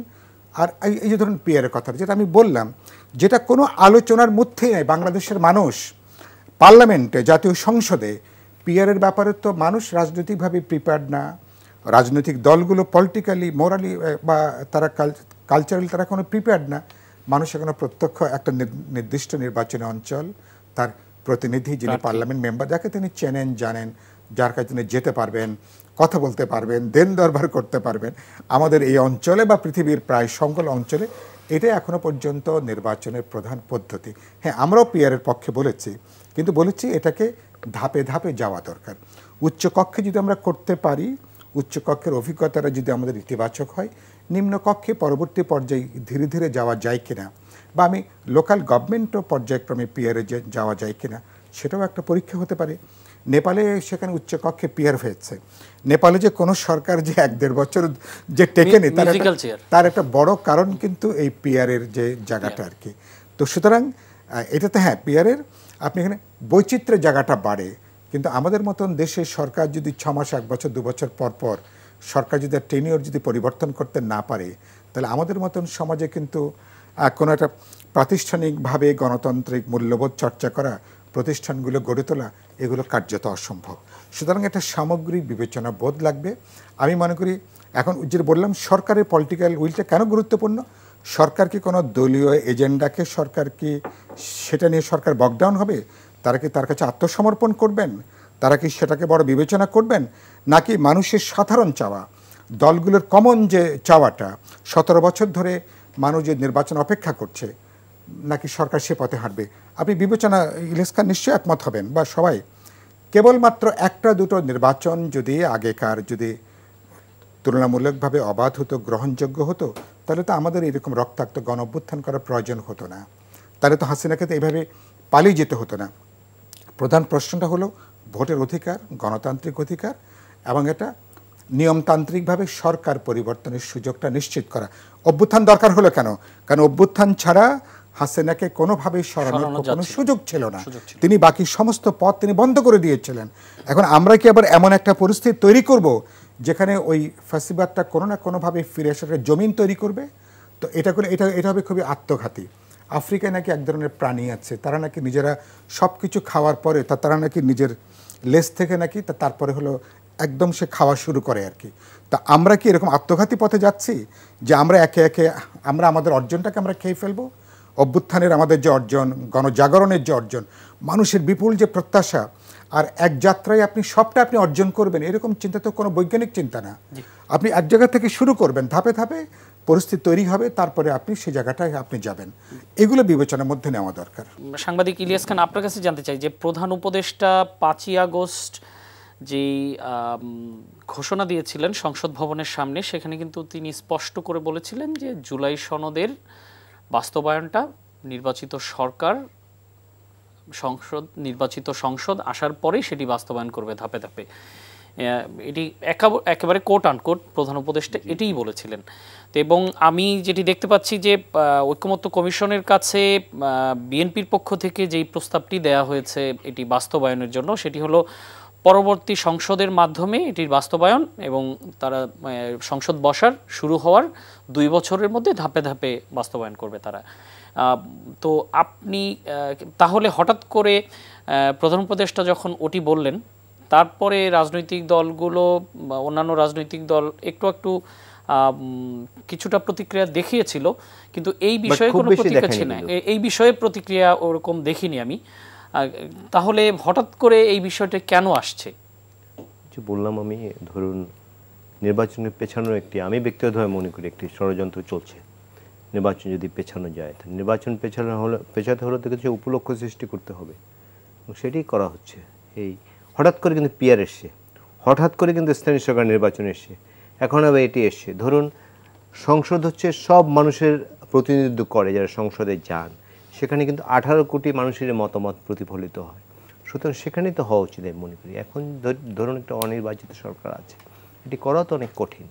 আর এই যে ধরুন পিআরের কথা যেটা আমি বললাম, যেটা কোনো আলোচনার মধ্যেই নেই। বাংলাদেশের মানুষ পার্লামেন্টে, জাতীয় সংসদে পিআরের ব্যাপারে তো মানুষ রাজনৈতিকভাবে প্রিপেয়ার্ড না, রাজনৈতিক দলগুলো পলিটিক্যালি, মোরালি বা তারা কালচারালি তারা কোনো প্রিপেয়ার্ড না। মানুষ এখনো প্রত্যক্ষ একটা নির্দিষ্ট নির্বাচনী অঞ্চল, তার প্রতিনিধি যিনি পার্লামেন্ট মেম্বার, যাকে তিনি চেনেন, জানেন, যার কাছে তিনি যেতে পারবেন, কথা বলতে পারবেন, দেন দরবার করতে পারবেন, আমাদের এই অঞ্চলে বা পৃথিবীর প্রায় সকল অঞ্চলে এটাই এখনো পর্যন্ত নির্বাচনের প্রধান পদ্ধতি। হ্যাঁ, আমরাও পিআরের পক্ষে বলেছি, কিন্তু বলেছি এটাকে ধাপে ধাপে যাওয়া দরকার। উচ্চকক্ষে যদি আমরা করতে পারি, উচ্চকক্ষের অভিজ্ঞতাটা যদি আমাদের ইতিবাচক হয় নিম্নকক্ষে পরবর্তী পর্যায়ে ধীরে ধীরে যাওয়া যায় কিনা, বা আমি লোকাল গভর্নমেন্টও পর্যায়ক্রমে পিয়ারে যাওয়া যায় কিনা, সেটাও একটা পরীক্ষা হতে পারে। নেপালে সেখানে উচ্চকক্ষে পিয়ার হয়েছে। নেপালে যে কোনো সরকার যে 1-1.5 বছর যে টেকেনি, তার একটা বড় কারণ কিন্তু এই পিয়ারের যে জায়গাটা আর কি। তো সুতরাং এটাতে হ্যাঁ, পিয়ারের আপনি এখানে বৈচিত্র্যের জায়গাটা বাড়ে, কিন্তু আমাদের মতন দেশে সরকার যদি 6 মাস, 1 বছর, 2 বছর পর পর সরকার যদি টেনিওর যদি পরিবর্তন করতে না পারে, তাহলে আমাদের মতন সমাজে কিন্তু কোনো একটা প্রাতিষ্ঠানিকভাবে গণতান্ত্রিক মূল্যবোধ চর্চা করা, প্রতিষ্ঠানগুলো গড়ে তোলা, এগুলো কার্যত অসম্ভব। সুতরাং একটা সামগ্রিক বিবেচনা বোধ লাগবে। আমি মনে করি এখন যে বললাম সরকারের পলিটিক্যাল উইলটা কেন গুরুত্বপূর্ণ, সরকার কি কোনো দলীয় এজেন্ডাকে সরকার কি সেটা নিয়ে সরকার বকডাউন হবে, তারা কি তার কাছে আত্মসমর্পণ করবেন, তারা কি সেটাকে বড় বিবেচনা করবেন, নাকি মানুষের সাধারণ চাওয়া, দলগুলোর কমন যে চাওয়াটা 17 বছর ধরে মানুষ যে নির্বাচন অপেক্ষা করছে, নাকি সরকার সে পথে হাঁটবে? আপনি বিবেচনা, ইলিয়াস খান নিশ্চয়ই একমত হবেন বা সবাই, কেবলমাত্র 1-2 নির্বাচন যদি আগেকার যদি তুলনামূলকভাবে অবাধ হতো, গ্রহণযোগ্য হতো, তাহলে তো আমাদের এরকম রক্তাক্ত গণ অভ্যুত্থান করার প্রয়োজন হতো না, তাহলে তো হাসিনাকে তো এইভাবে পালিয়ে যেতে হতো না। প্রধান প্রশ্নটা হলো ভোটের অধিকার, গণতান্ত্রিক অধিকার, এবং এটা নিয়মতান্ত্রিকভাবে সরকার পরিবর্তনের সুযোগটা নিশ্চিত করা। অভ্যুত্থান দরকার হলো কেন? কারণ অভ্যুত্থান ছাড়া হাসিনাকে কোনোভাবেই সরানোর কোনো সুযোগ ছিল না। তিনি বাকি সমস্ত পথ তিনি বন্ধ করে দিয়েছিলেন। এখন আমরা কি আবার এমন একটা পরিস্থিতি তৈরি করব যেখানে ওই ফ্যাসিবাদটা কোনো না কোনোভাবে ফিরে আসার জমিন তৈরি করবে? তো এটা করে এটা হবে খুবই আত্মঘাতী। আফ্রিকায় নাকি এক ধরনের প্রাণী আছে, তারা নাকি নিজেরা সব কিছু খাওয়ার পরে তারা নাকি নিজের লেজ থেকে নাকি তারপরে হলো একদম সে খাওয়া শুরু করে আর কি। তা আমরা কি এরকম আত্মঘাতী পথে যাচ্ছি যে আমরা একে একে আমরা আমাদের অর্জনটাকে আমরা খেয়ে ফেলবো? অভ্যুত্থানের আমাদের যে অর্জন, গণজাগরণের যে অর্জন, মানুষের বিপুল যে প্রত্যাশা, আর এক যাত্রায় আপনি সবটা আপনি অর্জন করবেন, এরকম চিন্তা তো কোনো বৈজ্ঞানিক চিন্তা না। আপনি এক জায়গা থেকে শুরু করবেন, ধাপে ধাপে পরিস্থিতি তৈরি হবে, তারপরে আপনি সেই জায়গাটায় আপনি যাবেন। এগুলো বিবেচনার মধ্যে নেওয়া দরকার। সাংবাদিক ইলিয়াস খান, আপনার কাছে জানতে চাই যে প্রধান উপদেষ্টা 5ই আগস্ট যেই ঘোষণা দিয়েছিলেন সংসদ ভবনের সামনে, সেখানে কিন্তু তিনি স্পষ্ট করে বলেছিলেন যে জুলাই সনদের বাস্তবায়নটা নির্বাচিত সরকার, নির্বাচিত সংসদ আসার পরেই সেটি বাস্তবায়ন করবে ধাপে ধাপে। এটি একেবারে কোট আনকোট প্রধান উপদেষ্টা এটিই বলেছিলেন। তো এবং আমি যেটি দেখতে পাচ্ছি যে ঐকমত্য কমিশনের কাছে বিএনপির পক্ষ থেকে যেই প্রস্তাবটি দেয়া হয়েছে এটি বাস্তবায়নের জন্য, সেটি হলো পরবর্তী সংসদের মাধ্যমে এটির বাস্তবায়ন, এবং তারা সংসদ বসার শুরু হওয়ার 2 বছরের মধ্যে ধাপে ধাপে বাস্তবায়ন করবে তারা। তো আপনি তাহলে হঠাৎ করে প্রধান উপদেষ্টা যখন ওটি বললেন, তারপরে রাজনৈতিক দলগুলো, অন্যান্য রাজনৈতিক দল একটু কিছুটা প্রতিক্রিয়া দেখিয়েছিল, কিন্তু এই বিষয়ে কোনো প্রতিক্রিয়া ছিল না। এই বিষয়ে প্রতিক্রিয়া ওরকম দেখিনি আমি। তাহলে হঠাৎ করে এই বিষয়টা কেন আসছে? বললাম আমি, ধরুন নির্বাচনের পেছানোর আমি ব্যক্তিগতভাবে মনে করি একটি ষড়যন্ত্র চলছে। নির্বাচন যদি পেছানো যায়, নির্বাচন পেছাতে হলে তো কিছু উপলক্ষ সৃষ্টি করতে হবে, এবং সেটাই করা হচ্ছে। এই হঠাৎ করে কিন্তু পিয়ার এসছে, হঠাৎ করে কিন্তু স্থানীয় সরকার নির্বাচন এসছে, এখন আবার এটি এসছে। ধরুন সংসদ হচ্ছে সব মানুষের প্রতিনিধিত্ব করে, যারা সংসদে যান, সেখানে কিন্তু 18 কোটি মানুষের মতামত প্রতিফলিত হয়। সুতরাং সেখানেই তো হওয়া উচিত আমি মনে করি। এখন ধরুন একটা অনির্বাচিত সরকার আছে, এটি করা তো অনেক কঠিন।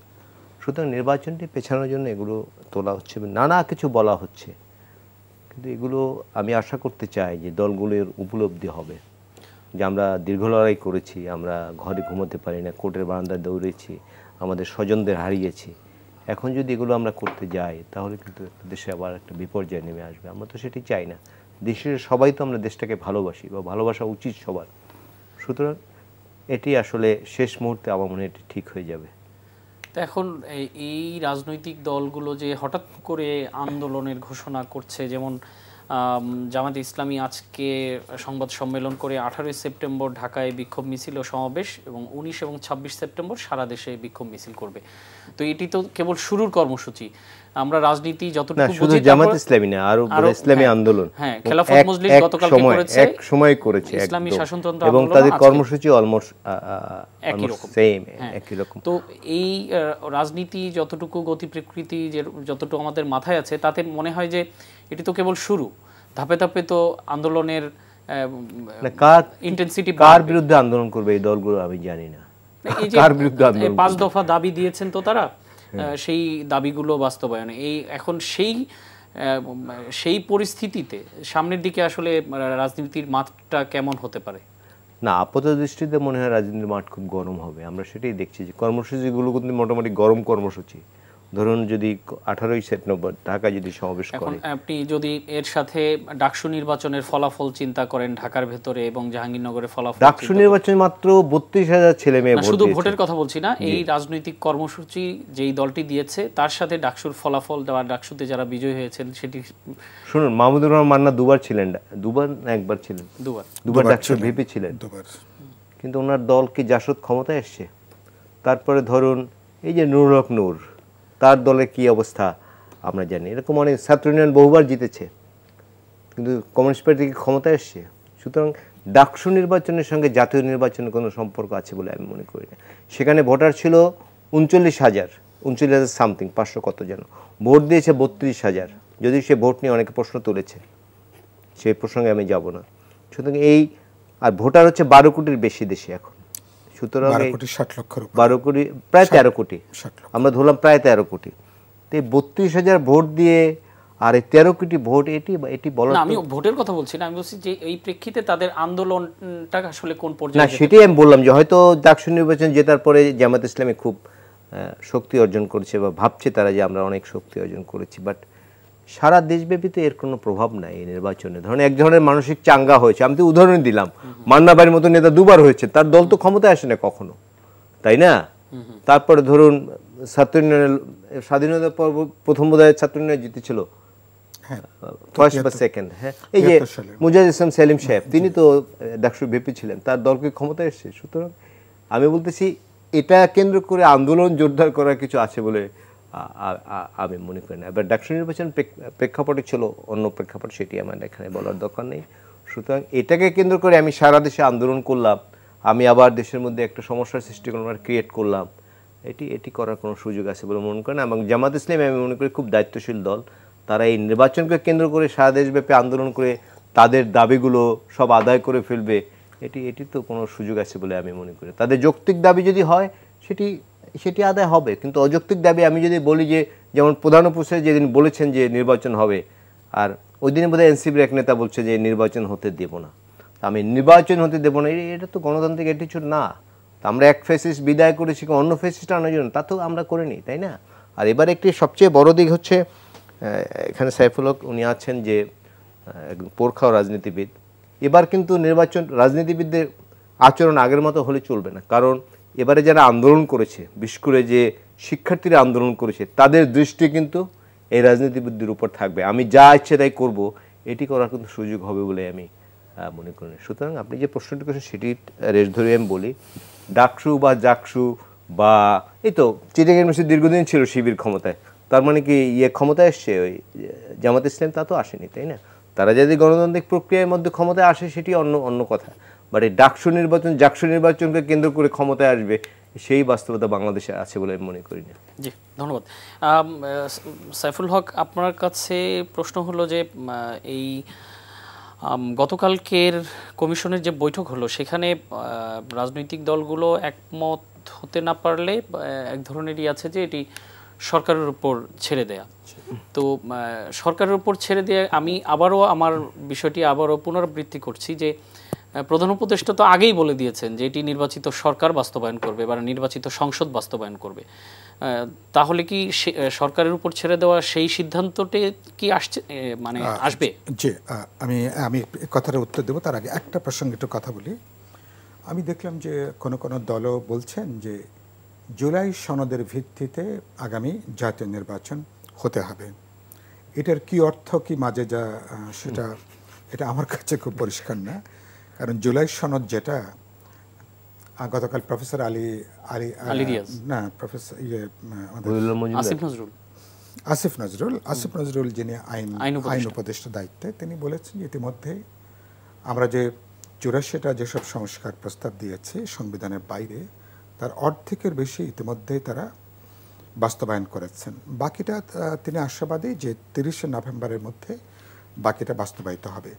সুতরাং নির্বাচনটি পেছানোর জন্য এগুলো তোলা হচ্ছে, নানা কিছু বলা হচ্ছে, কিন্তু এগুলো আমি আশা করতে চাই যে দলগুলোর উপলব্ধি হবে যে আমরা দীর্ঘ লড়াই করেছি, আমরা ঘরে ঘুমোতে পারি না, কোর্টের বারান্দায় দৌড়েছি, আমাদের স্বজনদের হারিয়েছি। এখন যদি এগুলো আমরা করতে যাই, তাহলে কিন্তু দেশে আবার একটা বিপর্যয় নেমে আসবে। আমরা তো সেটি চাই না। দেশের সবাই তো আমরা দেশটাকে ভালোবাসি, বা ভালোবাসা উচিত সবার। সুতরাং এটি আসলে শেষ মুহূর্তে আমার মনে হয় এটি ঠিক হয়ে যাবে। তো এখন এই রাজনৈতিক দলগুলো যে হঠাৎ করে আন্দোলনের ঘোষণা করছে, যেমন জামায়াতে ইসলামী আজকে সংবাদ সম্মেলন করে 18 সেপ্টেম্বর ঢাকায় বিক্ষোভ মিছিল ও সমাবেশ, এবং 19 এবং 26 সেপ্টেম্বর সারা দেশে বিক্ষোভ মিছিল করবে। তো এটি তো কেবল শুরুর কর্মসূচি। আমরা রাজনীতি না যতটুকু শুধু বুঝি জামাত ইসলামী না, আরো ইসলামী হ্যাঁ, আন্দোলন হ্যাঁ, খেলাফত মজলিস গতকালকে করেছে, এক সময় করেছে ইসলামী একদম। শাসনতন্ত্র এবং আন্দোলন তাদের আজকে কর্মসূচি অলমোস্ট একই রকম। সেম, হ্যাঁ। একই রকম। তো এই রাজনীতি যতটুকু গতি প্রকৃতি যতটুকু আমাদের মাথায় আছে, তাতে মনে হয় যে এটি তো কেবল শুরু, ধাপে ধাপে তো আন্দোলনের ইন্টেন্সিটি কার বিরুদ্ধে আন্দোলন করবে এই দলগুলো আমি জানি না, কার বিরুদ্ধে আন্দোলন 5 দফা দাবি দিয়েছেন তো তারা, সেই দাবিগুলো বাস্তবায়নে এখন সেই পরিস্থিতিতে সামনের দিকে আসলে রাজনীতির মাত্রা কেমন হতে পারে? না, আপাত দৃষ্টিতে মনে হয় রাজনীতির মাঠ খুব গরম হবে। আমরা সেটাই দেখছি যে কর্মসূচিগুলো কিন্তু মোটামুটি গরম কর্মসূচি। ধরুন যদি 18ই সেপ্টেম্বর ঢাকা যদি সমাবেশ এখন করে, আপনি যদি এর সাথে ডাকসু নির্বাচনের ফলাফল চিন্তা করেন ঢাকার ভেতরে এবং জাহাঙ্গীরনগরের ফলাফল, ডাকসু নির্বাচনে মাত্র 32,000 ছেলে মেয়ে ভোট শুধু দিয়েছে। ভোটের কথা বলছি না, এই রাজনৈতিক কর্মসূচি যেই দলটি দিয়েছে তার সাথে ডাকসুর ফলাফল দেওয়া, ডাকসুতে যারা বিজয়ী হয়েছেন সেটি শুনুন, মাহমুদুর রহমান মান্না দুবার ছিলেন, দুবার না একবার ছিলেন, দুবার ডাকসুর ভিপি ছিলেন, কিন্তু ওনার দল কি জাসদ ক্ষমতায় এসছে? তারপরে ধরুন এই যে নুরুল হক নূর, তার দলের কি অবস্থা আমরা জানি। এরকম অনেক ছাত্র ইউনিয়ন বহুবার জিতেছে, কিন্তু কমিউনিস্ট পার্টি কি ক্ষমতায় এসছে? সুতরাং ডাকসু নির্বাচনের সঙ্গে জাতীয় নির্বাচনের কোনো সম্পর্ক আছে বলে আমি মনে করি না। সেখানে ভোটার ছিল 39,000 সামথিং, 500 কত যেন, ভোট দিয়েছে 32,000। যদি সে ভোট নিয়ে অনেকে প্রশ্ন তুলেছে, সেই প্রসঙ্গে আমি যাব না। সুতরাং এই আর ভোটার হচ্ছে 12 কোটির বেশি দেশে এখন, সুতরাং 12 কোটি প্রায় 13 কোটি, আমরা ধরলাম প্রায় 13 কোটি। তো 32,000 ভোট দিয়ে আর এই 13 কোটি ভোট, এটি বলা না, আমি ভোটের কথা বলছি না, আমি বলছি যে এই প্রেক্ষিতে তাদের আন্দোলনটা আসলে কোন পর্যায়ে। না, সেটাই আমি বললাম যে হয়তো ডাকসু নির্বাচন জেতার পরে জামাত ইসলামী খুব শক্তি অর্জন করেছে বা ভাবছে তারা যে আমরা অনেক শক্তি অর্জন করেছি, বাট সারা দেশব্যাপী তো এর কোনো প্রভাব নাই এই নির্বাচনে। ধরুন এক ধরনের মানসিক চাঙ্গা হয়েছে, আমি তো উদাহরণ দিলাম, মান্নাবাড়ির মতো নেতা দুবার হয়েছে, তার দল তো ক্ষমতায় আসে না কখনো, তাই না? তারপরে ধরুন ছাত্র ইউনিয়নের স্বাধীনতার পর প্রথম বোধহয় ছাত্র ইউনিয়ন জিতেছিল ফার্স্ট বা সেকেন্ড, হ্যাঁ, এই যে মুজাহিদ ইসলাম সেলিম সাহেব, তিনি তো ডাকসুর ভিপি ছিলেন, তার দলকে ক্ষমতায় এসেছে। সুতরাং আমি বলতেছি এটা কেন্দ্র করে আন্দোলন জোরদার করার কিছু আছে বলে আমি মনে করি না। এবার ডাকসু নির্বাচন প্রেক্ষাপটে ছিল অন্য প্রেক্ষাপট, সেটি আমার এখানে বলার দরকার নেই। সুতরাং এটাকে কেন্দ্র করে আমি সারা দেশে আন্দোলন করলাম, আমি আবার দেশের মধ্যে একটা সমস্যার সৃষ্টি করলাম, ক্রিয়েট করলাম, এটি করার কোনো সুযোগ আছে বলে মনে করেন। এবং জামাত ইসলামী আমি মনে করি খুব দায়িত্বশীল দল, তারা এই নির্বাচনকে কেন্দ্র করে সারা দেশব্যাপী আন্দোলন করে তাদের দাবিগুলো সব আদায় করে ফেলবে, এটি তো কোনো সুযোগ আছে বলে আমি মনে করি। তাদের যৌক্তিক দাবি যদি হয় সেটি আদায় হবে, কিন্তু অযৌক্তিক দাবি আমি যদি বলি যে, যেমন প্রধান উপদেষ্টা যেদিন বলেছেন যে নির্বাচন হবে, আর ওই দিনে বোধহয় এনসিপির এক নেতা বলছে যে নির্বাচন হতে দেব না, আমি নির্বাচন হতে দেব না, এটা তো গণতান্ত্রিক অ্যাটিটিউড না। আমরা এক ফ্যাসিস্ট বিদায় করেছি অন্য ফ্যাসিস্ট আনার জন্য, তা তো আমরা করিনি, তাই না? আর এবার একটি সবচেয়ে বড় দিক হচ্ছে, এখানে সাইফুল হক উনি আছেন যে পোরখাও রাজনীতিবিদ, এবার কিন্তু নির্বাচন রাজনীতিবিদদের আচরণ আগের মতো হলে চলবে না। কারণ এবারে যারা আন্দোলন করেছে, বিশেষ করে যে শিক্ষার্থীরা আন্দোলন করেছে, তাদের দৃষ্টি কিন্তু এই রাজনীতিবিদদের উপর থাকবে। আমি যা ইচ্ছে তাই করবো, এটি করার কিন্তু সুযোগ হবে বলে আমি মনে করি। সুতরাং আপনি যে প্রশ্নটি করেছেন সেটি রেশ ধরে আমি বলি, ডাকসু বা জাকসু বা এই তো চিটাগাং ইউনিভার্সিটি দীর্ঘদিন ছিল শিবির ক্ষমতায়, তার মানে কি ক্ষমতায় এসছে ওই জামাত ইসলাম? তা তো আসেনি, তাই না? তারা যদি গণতান্ত্রিক প্রক্রিয়ার মধ্যে ক্ষমতায় আসে সেটি অন্য কথা, বাট এই ডাকসু নির্বাচন জাকসু নির্বাচনকে কেন্দ্র করে ক্ষমতায় আসবে, সেই বাস্তবতা বাংলাদেশে আছে বলে আমি মনে করি না। জি, ধন্যবাদ। সাইফুল হক, আপনার কাছে প্রশ্ন হলো যে এই গতকালকের কমিশনের যে বৈঠক হলো, সেখানে রাজনৈতিক দলগুলো একমত হতে না পারলে এক ধরনেরই আছে যে এটি সরকারের উপর ছেড়ে দেয়া। তো সরকারের উপর ছেড়ে দিয়ে আমি আবারও আমার বিষয়টি পুনরাবৃত্তি করছি যে প্রধান উপদেষ্টা তো আগেই বলে দিয়েছেন যে এটি নির্বাচিত সরকার বাস্তবায়ন করবে বা নির্বাচিত সংসদ বাস্তবায়ন করবে। তাহলে কি সরকারের উপর ছেড়ে দেওয়া সেই সিদ্ধান্তটি কি আসবে? জি, আমি কথার উত্তর দেবো, তার আগে একটা প্রসঙ্গে একটু কথা বলি। আমি দেখলাম যে কোনো দলও বলছেন যে জুলাই সনদের ভিত্তিতে আগামী জাতীয় নির্বাচন হতে হবে। এটার কি অর্থ কি মাঝে যা এটা আমার কাছে খুব পরিষ্কার না। কারণ জুলাই সনদ যেটা গতকাল প্রফেসর আলী না প্রফেসর আসিফ নজরুল আসিফ নজরুল যিনি আইন উপদেষ্টা দায়িত্বে, তিনি বলেছেন যে ইতিমধ্যে আমরা যে 84টা যেসব সংস্কার প্রস্তাব দিয়েছি সংবিধানের বাইরে, তার অর্ধেকের বেশি ইতিমধ্যেই তারা বাস্তবায়ন করেছেন। বাকিটা তিনি আশাবাদী যে 30শে নভেম্বরের মধ্যে বাকিটা বাস্তবায়িত হবে।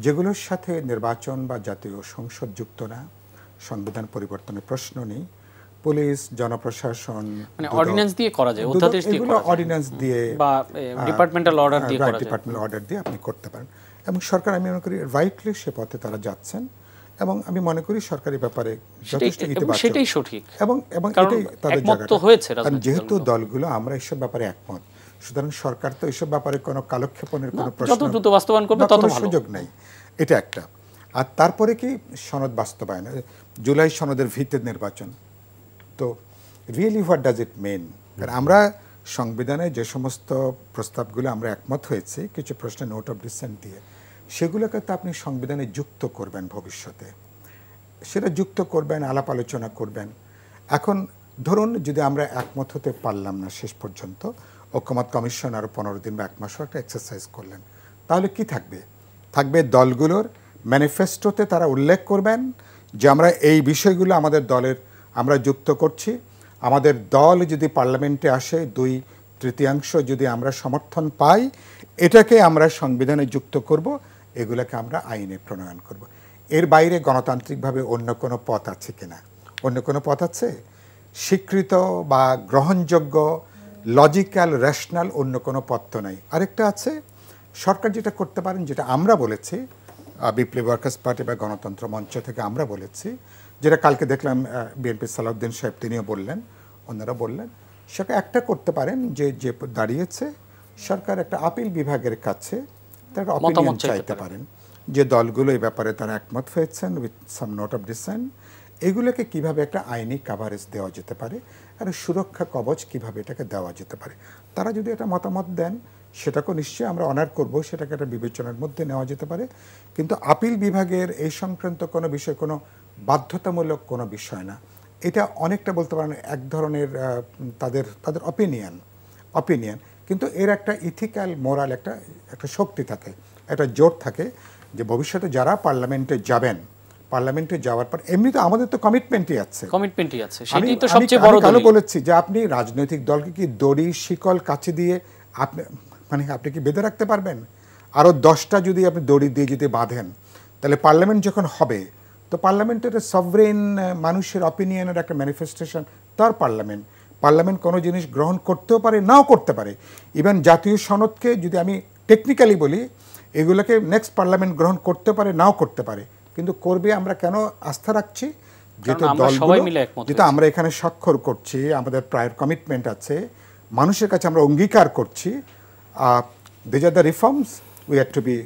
যেগুলোর সাথে নির্বাচন বা জাতীয় সংসদ যুক্ত না, সংবিধান পরিবর্তনের প্রশ্ন নেই, পুলিশ, জনপ্রশাসন, মানে অর্ডিন্যান্স দিয়ে করা যায়, অধ্যাদেশ দিয়ে করা যায়, অর্ডিন্যান্স দিয়ে বা ডিপার্টমেন্টাল অর্ডার দিয়ে করা যায়, ডিপার্টমেন্টাল অর্ডার দিয়ে আপনি করতে পারেন। এবং সরকার, আমি মনে করি রাইটলি সে পথে তারা যাচ্ছেন, এবং আমি মনে করি সরকারি ব্যাপারে যথেষ্ট ইতিবাচক, সেটাই সঠিক। এবং এটাই তাদের জায়গা হয়েছে, যেহেতু দলগুলো আমরা এইসব ব্যাপারে একমত, সুতরাং সরকার তো এইসব ব্যাপারে কোনো কালক্ষেপণের কোনো প্রশ্ন, যত দ্রুত বাস্তবায়ন করবে তত ভালো, সুযোগ নেই। এটা একটা। আর তারপরে কি সনদ বাস্তবায়ন, জুলাই সনদের ভিত্তিতে নির্বাচন, তো really what does it mean? কারণ আমরা সংবিধানে যে সমস্ত প্রস্তাবগুলো আমরা একমত হয়েছি, কিছু প্রশ্নে নোট অফ ডিসেন্ট দিয়ে, সেগুলোকে তো আপনি সংবিধানে যুক্ত করবেন ভবিষ্যতে, সেটা যুক্ত করবেন, আলাপ আলোচনা করবেন। এখন ধরুন যদি আমরা একমত হতে পারলাম না শেষ পর্যন্ত, ঐকমত্য কমিশন আরও 15 দিন বা 1 মাসও একটা এক্সারসাইজ করলেন, তাহলে কি থাকবে? থাকবে দলগুলোর ম্যানিফেস্টোতে তারা উল্লেখ করবেন যে আমরা এই বিষয়গুলো আমাদের দলের আমরা যুক্ত করছি, আমাদের দল যদি পার্লামেন্টে আসে 2/3 যদি আমরা সমর্থন পাই, এটাকে আমরা সংবিধানে যুক্ত করব, এগুলোকে আমরা আইনে প্রণয়ন করব। এর বাইরে গণতান্ত্রিকভাবে অন্য কোনো পথ আছে কিনা? অন্য কোনো পথ আছে? স্বীকৃত বা গ্রহণযোগ্য লজিক্যাল রেশনাল অন্য কোনো পথ তো নাই। আরেকটা আছে, সরকার যেটা করতে পারেন, যেটা আমরা বলেছি বিপ্লবী ওয়ার্কার্স পার্টি বা গণতন্ত্র মঞ্চ থেকে আমরা বলেছি, যেটা কালকে দেখলাম বিএনপি সালাউদ্দিন সাহেব তিনিও বললেন, অন্যরা বললেন, সেটা একটা করতে পারেন যে দাঁড়িয়েছে সরকার একটা আপিল বিভাগের কাছে তার অপিনিয়ন চাইতে পারেন যে দলগুলো এই ব্যাপারে তারা একমত হয়েছেন with some note of dissent, এগুলোকে কিভাবে একটা আইনি কাভারেজ দেওয়া যেতে পারে আর সুরক্ষা কবচ কিভাবে এটাকে দেওয়া যেতে পারে। তারা যদি এটা মতামত দেন, সেটাকেও নিশ্চয়ই আমরা অনার করব, সেটাকে একটা বিবেচনার মধ্যে নেওয়া যেতে পারে। কিন্তু আপিল বিভাগের এই সংক্রান্ত কোনো বিষয় কোনো বাধ্যতামূলক কোনো বিষয় না। এটা অনেকটা বলতে পারেন এক ধরনের তাদের অপিনিয়ন, কিন্তু এর একটা ইথিক্যাল মোরাল একটা শক্তি থাকে, একটা জোর থাকে যে ভবিষ্যতে যারা পার্লামেন্টে যাবেন, পার্লামেন্টে যাওয়ার পর এমনি তো আমাদের তো কমিটমেন্টই আছে, সেটাই তো সবচেয়ে বড় দলিল। আমি বলেছি যে আপনি রাজনৈতিক দলকে কি দড়ি শিকল কাছে দিয়ে আপনি কি বেঁধে রাখতে পারবেন? আরও 10টা যদি আপনি দড়ি দিয়ে যদি বাঁধেন, তাহলে পার্লামেন্ট যখন হবে, তো পার্লামেন্টের সভরেন মানুষের অপিনিয়নের একটা ম্যানিফেস্টেশন তার পার্লামেন্ট কোনো জিনিস গ্রহণ করতেও পারে, নাও করতে পারে। ইভেন জাতীয় সনদকে যদি আমি টেকনিক্যালি বলি, এগুলোকে নেক্সট পার্লামেন্ট গ্রহণ করতে পারে, নাও করতে পারে, কিন্তু করবে আমরা কেন আস্থা রাখছি? যেহেতু আমরা এখানে স্বাক্ষর করছি, আমাদের প্রায়র কমিটমেন্ট আছে, মানুষের কাছে আমরা অঙ্গীকার করছি, these are the reforms we have to B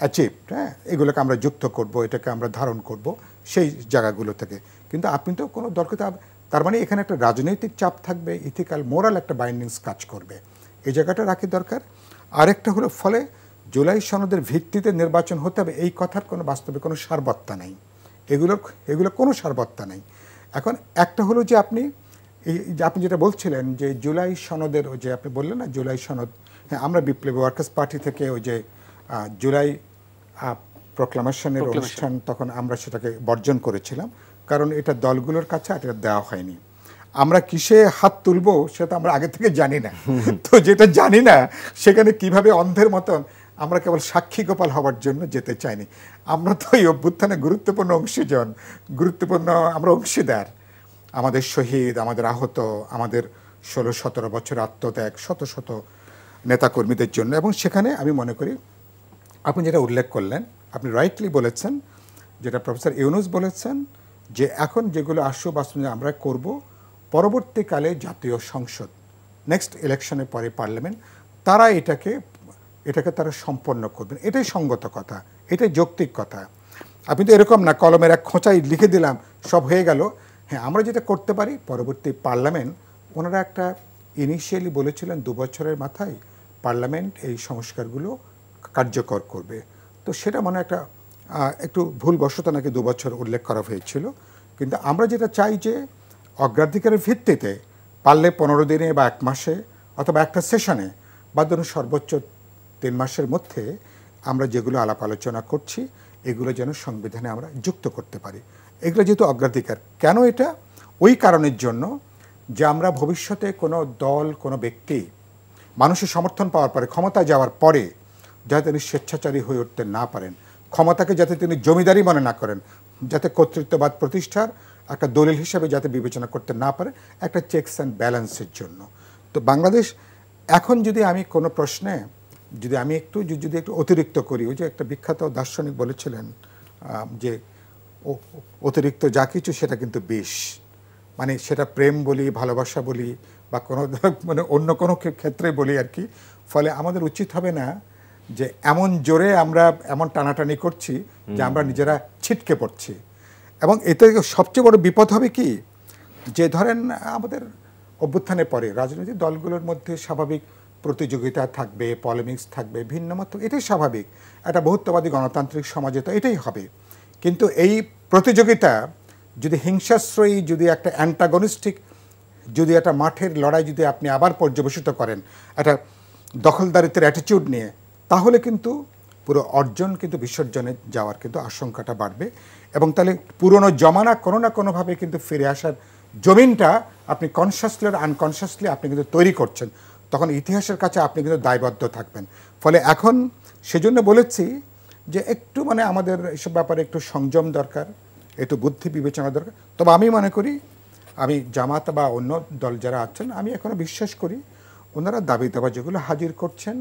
achieved. হ্যাঁ, এগুলোকে আমরা যুক্ত করব, এটাকে আমরা ধারণ করব সেই জায়গাগুলো থেকে। কিন্তু আপনি তো কোনো দলকে, তার মানে এখানে একটা রাজনৈতিক চাপ থাকবে, ইথিক্যাল মোরাল একটা বাইন্ডিংস কাজ করবে, এই জায়গাটা রাখি দরকার। আরেকটা হলো, ফলে জুলাই সনদের ভিত্তিতে নির্বাচন হতে হবে এই কথার কোনো বাস্তবে কোনো সারবত্তা নাই, এগুলো কোনো সারবত্তা নাই। এখন একটা হলো যে আপনি যেটা বলছিলেন যে জুলাই সনদের, যে আপনি বললেন না জুলাই সনদ, হ্যাঁ, আমরা বিপ্লবী ওয়ার্কার্স পার্টি থেকে ওই যে জুলাই প্রোক্লামেশনের অনুষ্ঠান, তখন আমরা সেটাকে বর্জন করেছিলাম, কারণ এটা দলগুলোর কাছে এটা দেওয়া হয়নি। আমরা কিসে হাত তুলবো সেটা আমরা আগে থেকে জানি না, তো যেটা জানি না সেখানে কিভাবে অন্ধের মতন আমরা কেবল সাক্ষী গোপাল হওয়ার জন্য যেতে চাইনি। আমরা তো এই অভ্যুত্থানে গুরুত্বপূর্ণ আমরা অংশীদার। আমাদের শহীদ, আমাদের আহত, আমাদের 16-17 বছর আত্মত্যাগ শত শত নেতাকর্মীদের জন্য। এবং সেখানে আমি মনে করি আপনি যেটা উল্লেখ করলেন, আপনি রাইটলি বলেছেন, যেটা প্রফেসর ইউনুস বলেছেন, যে এখন যেগুলো বাস্তবে আমরা করব, পরবর্তীকালে জাতীয় সংসদ, নেক্সট ইলেকশনের পরে পার্লামেন্ট, তারা এটাকে তারা সম্পন্ন করবেন। এটাই সঙ্গত কথা, এটাই যৌক্তিক কথা। আপনি তো এরকম না কলমের এক খোঁচাই লিখে দিলাম সব হয়ে গেল। হ্যাঁ, আমরা যেটা করতে পারি, পরবর্তী পার্লামেন্ট, ওনারা একটা ইনিশিয়ালি বলেছিলেন 2 বছরের মাথায় পার্লামেন্ট এই সংস্কারগুলো কার্যকর করবে। তো সেটা মানে একটু ভুলবশত নাকি 2 বছর উল্লেখ করা হয়েছিল। কিন্তু আমরা যেটা চাই যে অগ্রাধিকারের ভিত্তিতে পারলে 15 দিনে বা 1 মাসে অথবা একটা সেশনে বা ধরুন সর্বোচ্চ 3 মাসের মধ্যে আমরা যেগুলো আলাপ আলোচনা করছি এগুলো যেন সংবিধানে আমরা যুক্ত করতে পারি। এগুলো যেহেতু অগ্রাধিকার, কেন এটা? ওই কারণের জন্য যে আমরা ভবিষ্যতে কোনো দল, কোনো ব্যক্তি মানুষের সমর্থন পাওয়ার পরে, ক্ষমতায় যাওয়ার পরে যাতে তিনি স্বেচ্ছাচারী হয়ে উঠতে না পারেন, ক্ষমতাকে যাতে তিনি জমিদারি মনে না করেন, যাতে কর্তৃত্ববাদ প্রতিষ্ঠার একটা দলিল হিসেবে যাতে বিবেচনা করতে না পারে, একটা চেকস অ্যান্ড ব্যালেন্সের জন্য। তো বাংলাদেশ এখন যদি আমি কোনো প্রশ্নে যদি একটু অতিরিক্ত করি, ওই যে একটা বিখ্যাত দার্শনিক বলেছিলেন যে অতিরিক্ত যা কিছু সেটা কিন্তু বিষ, মানে সেটা প্রেম বলি, ভালোবাসা বলি, বা কোনো মানে অন্য কোনো ক্ষেত্রে বলি আর কি। ফলে আমাদের উচিত হবে না যে এমন জোরে আমরা এমন টানাটানি করছি যে আমরা নিজেরা ছিটকে পড়ছি। এবং এতে সবচেয়ে বড় বিপদ হবে কি, যে ধরেন আমাদের অভ্যুত্থানের পরে রাজনৈতিক দলগুলোর মধ্যে স্বাভাবিক প্রতিযোগিতা থাকবে, পলিমিক্স থাকবে, ভিন্ন মত, এটাই স্বাভাবিক। একটা বহুত্ববাদী গণতান্ত্রিক সমাজে তো এটাই হবে। কিন্তু এই প্রতিযোগিতা যদি হিংসাশ্রয়ী, যদি একটা অ্যান্টাগনিস্টিক, যদি একটা মাঠের লড়াই যদি আপনি আবার পর্যবেসিত করেন একটা দখলদারিত্বের অ্যাটিটিউড নিয়ে, তাহলে কিন্তু পুরো অর্জন কিন্তু বিসর্জনে যাওয়ার কিন্তু আশঙ্কাটা বাড়বে। এবং তাহলে পুরনো জমানা কোনো না কোনোভাবে কিন্তু ফিরে আসার জমিনটা আপনি কনশাসলি আর আনকনশাসলি আপনি কিন্তু তৈরি করছেন। তখন ইতিহাসের কাছে আপনি কিন্তু দায়বদ্ধ থাকবেন। ফলে এখন সেজন্য বলেছি যে একটু মানে আমাদের এসব ব্যাপারে একটু সংযম দরকার, একটু বুদ্ধি বিবেচনা দরকার। তবে আমি মনে করি, আমি জামাত বা অন্য দল যারা আছেন, আমি এখনও বিশ্বাস করি ওনারা দাবি দাবা যেগুলো হাজির করছেন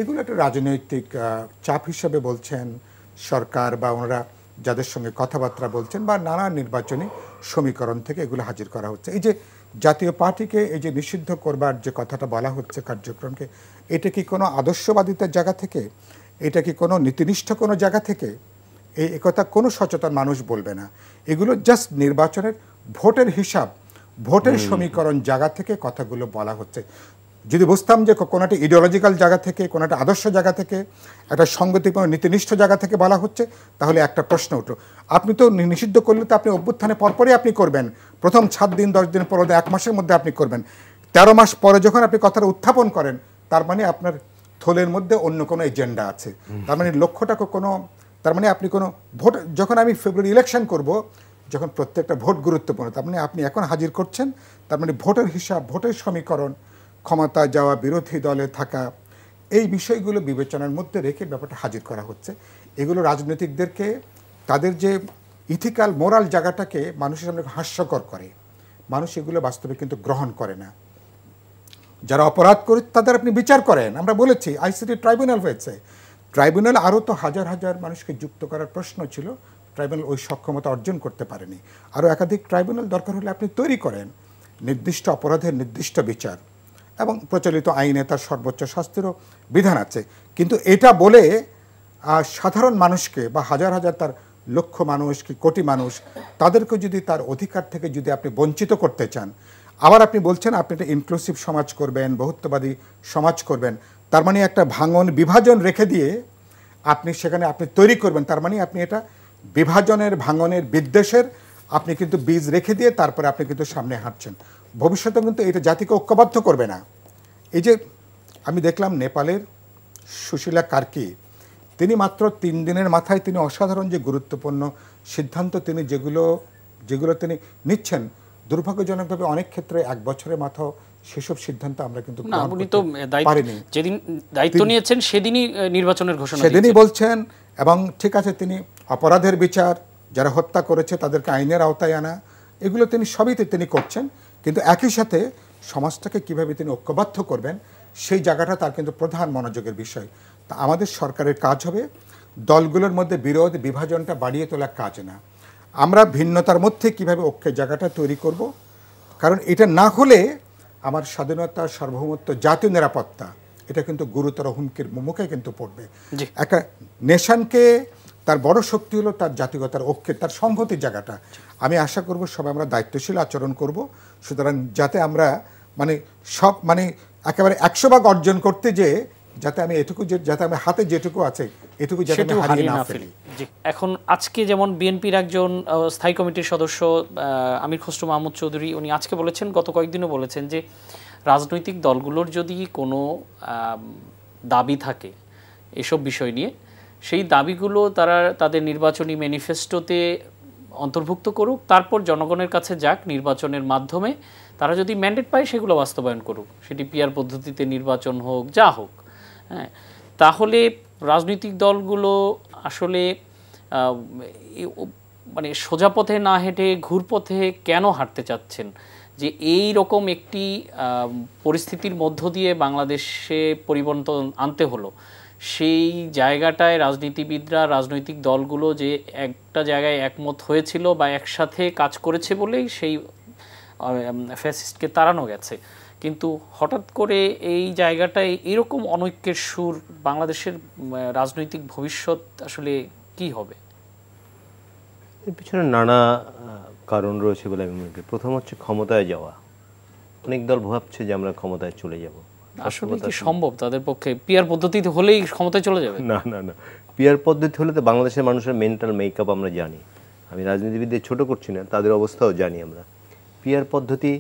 এগুলো একটা রাজনৈতিক চাপ হিসেবে বলছেন সরকার, বা ওনারা যাদের সঙ্গে কথাবার্তা বলছেন, বা নানা নির্বাচনী সমীকরণ থেকে এগুলো হাজির করা হচ্ছে। এই যে জাতীয় পার্টিকে এই যে নিষিদ্ধ করবার যে কথাটা বলা হচ্ছে কার্যক্রমকে, এটা কি কোনো আদর্শবাদিতার জায়গা থেকে, এটা কি কোনো নীতিনিষ্ঠ কোনো জায়গা থেকে? এই কথা কোনো সচেতন মানুষ বলবে না। এগুলো জাস্ট নির্বাচনের ভোটের হিসাব, ভোটের সমীকরণ জায়গা থেকে কথাগুলো বলা হচ্ছে। যদি বুঝতাম যে কোনো একটা ইডিওলজিক্যাল জায়গা থেকে, কোনো একটা আদর্শ জায়গা থেকে, একটা সংগতিপূর্ণ নীতিনিষ্ঠ জায়গা থেকে বলা হচ্ছে, তাহলে একটা প্রশ্ন উঠল, আপনি তো নিষিদ্ধ করলে তো আপনি অভ্যুত্থানে পরপরই আপনি করবেন, প্রথম 7 দিন 10 দিন পর, 1 মাসের মধ্যে আপনি করবেন। 13 মাস পরে যখন আপনি কথাটা উত্থাপন করেন, তার মানে আপনার থলের মধ্যে অন্য কোনো এজেন্ডা আছে। তার মানে লক্ষ্যটাকে কোনো, তার মানে আপনি কোনো ভোট, যখন আমি ফেব্রুয়ারি ইলেকশন করব, যখন প্রত্যেকটা ভোট গুরুত্বপূর্ণ, তার মানে আপনি এখন হাজির করছেন, তার মানে ভোটের হিসাব, ভোটের সমীকরণ, ক্ষমতা যাওয়া, বিরোধী দলে থাকা, এই বিষয়গুলো বিবেচনার মধ্যে রেখে ব্যাপারটা হাজির করা হচ্ছে। এগুলো রাজনীতিকদেরকে তাদের যে ইথিক্যাল মোরাল জায়গাটাকে মানুষের সামনে হাস্যকর করে। মানুষ এগুলো বাস্তবে কিন্তু গ্রহণ করে না। যারা অপরাধ করে তাদের আপনি বিচার করেন। আমরা বলেছি আইসিটি ট্রাইব্যুনাল হয়েছে, ট্রাইব্যুনাল আরও তো হাজার হাজার মানুষকে যুক্ত করার প্রশ্ন ছিল, ট্রাইব্যুনাল ওই সক্ষমতা অর্জন করতে পারেনি। আরও একাধিক ট্রাইব্যুনাল দরকার হলে আপনি তৈরি করেন, নির্দিষ্ট অপরাধের নির্দিষ্ট বিচার, এবং প্রচলিত আইনে তার সর্বোচ্চ শাস্তিরও বিধান আছে। কিন্তু এটা বলে সাধারণ মানুষকে বা হাজার হাজার তার লক্ষ মানুষ কি কোটি মানুষ, তাদেরকে যদি তার অধিকার থেকে যদি আপনি বঞ্চিত করতে চান, আবার আপনি বলছেন আপনি একটা ইনক্লুসিভ সমাজ করবেন, বহুত্ববাদী সমাজ করবেন, তার মানে একটা ভাঙন বিভাজন রেখে দিয়ে আপনি সেখানে আপনি তৈরি করবেন, তার মানে আপনি এটা বিভাজনের, ভাঙনের, বিদ্বেষের আপনি কিন্তু বীজ রেখে দিয়ে তারপরে আপনি কিন্তু সামনে হাঁটছেন। ভবিষ্যতে কিন্তু এটা জাতিকে ঐক্যবদ্ধ করবে না। এই যে আমি দেখলাম নেপালের সুশীলা কার্কি, তিনি মাত্র 3 দিনের মাথায় তিনি অসাধারণ যে গুরুত্বপূর্ণ সিদ্ধান্ত তিনি যেগুলো তিনি নিচ্ছেন, দুর্ভাগ্যজনকভাবে অনেক ক্ষেত্রে 1 বছরের মাথাও সেসব সিদ্ধান্ত আমরা কিন্তু পারিনি। যেদিন দায়িত্ব নিয়েছেন সেদিনই নির্বাচনের ঘোষণা, সেদিনই বলছেন। এবং ঠিক আছে, তিনি অপরাধের বিচার, যারা হত্যা করেছে তাদেরকে আইনের আওতায় আনা, এগুলো তিনি সবই তিনি করছেন। কিন্তু একই সাথে সমাজটাকে কিভাবে তিনি ঐক্যবদ্ধ করবেন, সেই জায়গাটা তার কিন্তু প্রধান মনোযোগের বিষয়। তা আমাদের সরকারের কাজ হবে দলগুলোর মধ্যে বিরোধ, বিভাজনটা বাড়িয়ে তোলার কাজ না, আমরা ভিন্নতার মধ্যে কিভাবে ঐক্যের জায়গাটা তৈরি করব। কারণ এটা না হলে আমার স্বাধীনতা, সার্বভৌমত্ব, জাতীয় নিরাপত্তা, এটা কিন্তু গুরুতর হুমকির মুখে কিন্তু পড়বে। একটা নেশনকে তার বড় শক্তি হলো তার জাতিগতার ঐক্যের, তার সংহতির জায়গাটা। আমি আশা করব সবাই আমরা দায়িত্বশীল আচরণ করব, সুতরাং যাতে আমরা মানে একেবারে 100 ভাগ অর্জন করতে যে যাতে আমি এটুকু, যাতে আমি হাতে যেটুকু আছে এটুকু যাতে আমি হারিয়ে না ফেলি। এখন আজকে যেমন বিএনপির একজন স্থায়ী কমিটির সদস্য আমির খসরু মাহমুদ চৌধুরী, উনি আজকে বলেছেন, গত কয়েকদিনও বলেছেন যে রাজনৈতিক দলগুলোর যদি কোনো দাবি থাকে এসব বিষয় নিয়ে, সেই দাবিগুলো তারা তাদের নির্বাচনী ম্যানিফেস্টোতে অন্তর্ভুক্ত করুক, তারপর জনগণের কাছে যাক, নির্বাচনের মাধ্যমে তারা যদি ম্যান্ডেট পায় সেগুলো বাস্তবায়ন করুক, সেটি পিআর পদ্ধতিতে নির্বাচন হোক, যা হোক। হ্যাঁ, তাহলে রাজনৈতিক দলগুলো আসলে মানে সোজা পথে না হেঁটে ঘুরপথে কেন হাঁটতে চাচ্ছেন? যে এই রকম একটি পরিস্থিতির মধ্য দিয়ে বাংলাদেশে পরিবর্তন আনতে হলো, সেই জায়গাটায় রাজনীতিবিদরা, রাজনৈতিক দলগুলো যে একটা জায়গায় একমত হয়েছিল বা একসাথে কাজ করেছে বলেই সেই ফ্যাসিস্টকে তাড়ানো গেছে। কিন্তু হঠাৎ করে এই জায়গাটায় এরকম অনৈক্যের সুর, বাংলাদেশের রাজনৈতিক ভবিষ্যৎ আসলে কি হবে? এর পিছনে নানা কারণ রয়েছে বলে আমি মনে করি। প্রথম হচ্ছে ক্ষমতায় যাওয়া। অনেক দল ভাবছে যে আমরা ক্ষমতায় চলে যাব। আসলে কি সম্ভব তাদের পক্ষে? পিআর পদ্ধতিতে হলেই ক্ষমতায় চলে যাবে? না না না, পিআর পদ্ধতি হলে তো বাংলাদেশের মানুষের মেন্টাল মেকআপ আমরা জানি। আমি রাজনীতিবিদদের ছোট করছি না, তাদের অবস্থাও জানি আমরা। পিআর পদ্ধতি,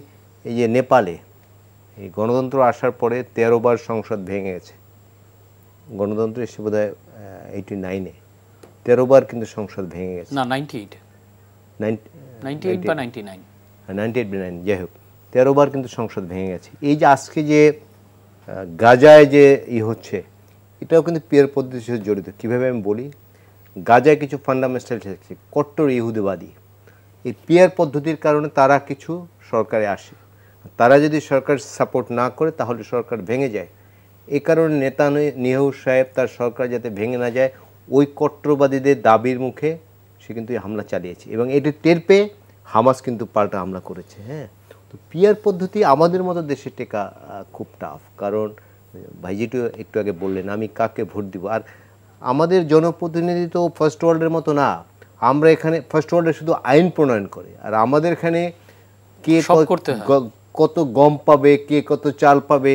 এই যে নেপালে এই গণতন্ত্র আসার পরে 13 বার সংসদ ভেঙে গেছে। গণতন্ত্র এসে বোধ হয় 89-এ 13 বার কিন্তু সংসদ ভেঙে গেছে। না, 98 বা 99, 98-99, যাই হোক 13 বার কিন্তু সংসদ ভেঙে গেছে। এই যে আজকে যে গাজায় যে হচ্ছে, এটাও কিন্তু পিয়ার পদ্ধতির সাথে জড়িত। কীভাবে আমি বলি, গাজায় কিছু ফান্ডামেন্টালিস্ট আছে, কট্টর ইহুদিবাদী। এই পিয়ার পদ্ধতির কারণে তারা কিছু সরকারে আসে, তারা যদি সরকার সাপোর্ট না করে তাহলে সরকার ভেঙে যায়। এই কারণে নেতানিয়াহু সাহেব তার সরকার যাতে ভেঙে না যায়, ওই কট্টরবাদীদের দাবির মুখে সে কিন্তু হামলা চালিয়েছে, এবং এটি টের পেয়ে হামাস কিন্তু পাল্টা হামলা করেছে। হ্যাঁ, তো পিআর পদ্ধতি আমাদের মতো দেশে টেকা খুব টাফ। কারণ ভাইজিটু একটু আগে বললেন আমি কাকে ভোট দিব, আর আমাদের জনপ্রতিনিধি তো ফার্স্ট ওয়ার্ল্ডের মতো না। আমরা এখানে ফার্স্ট ওয়ার্ল্ডে শুধু আইন প্রণয়ন করে, আর আমাদের এখানে কে কত গম পাবে, কে কত চাল পাবে,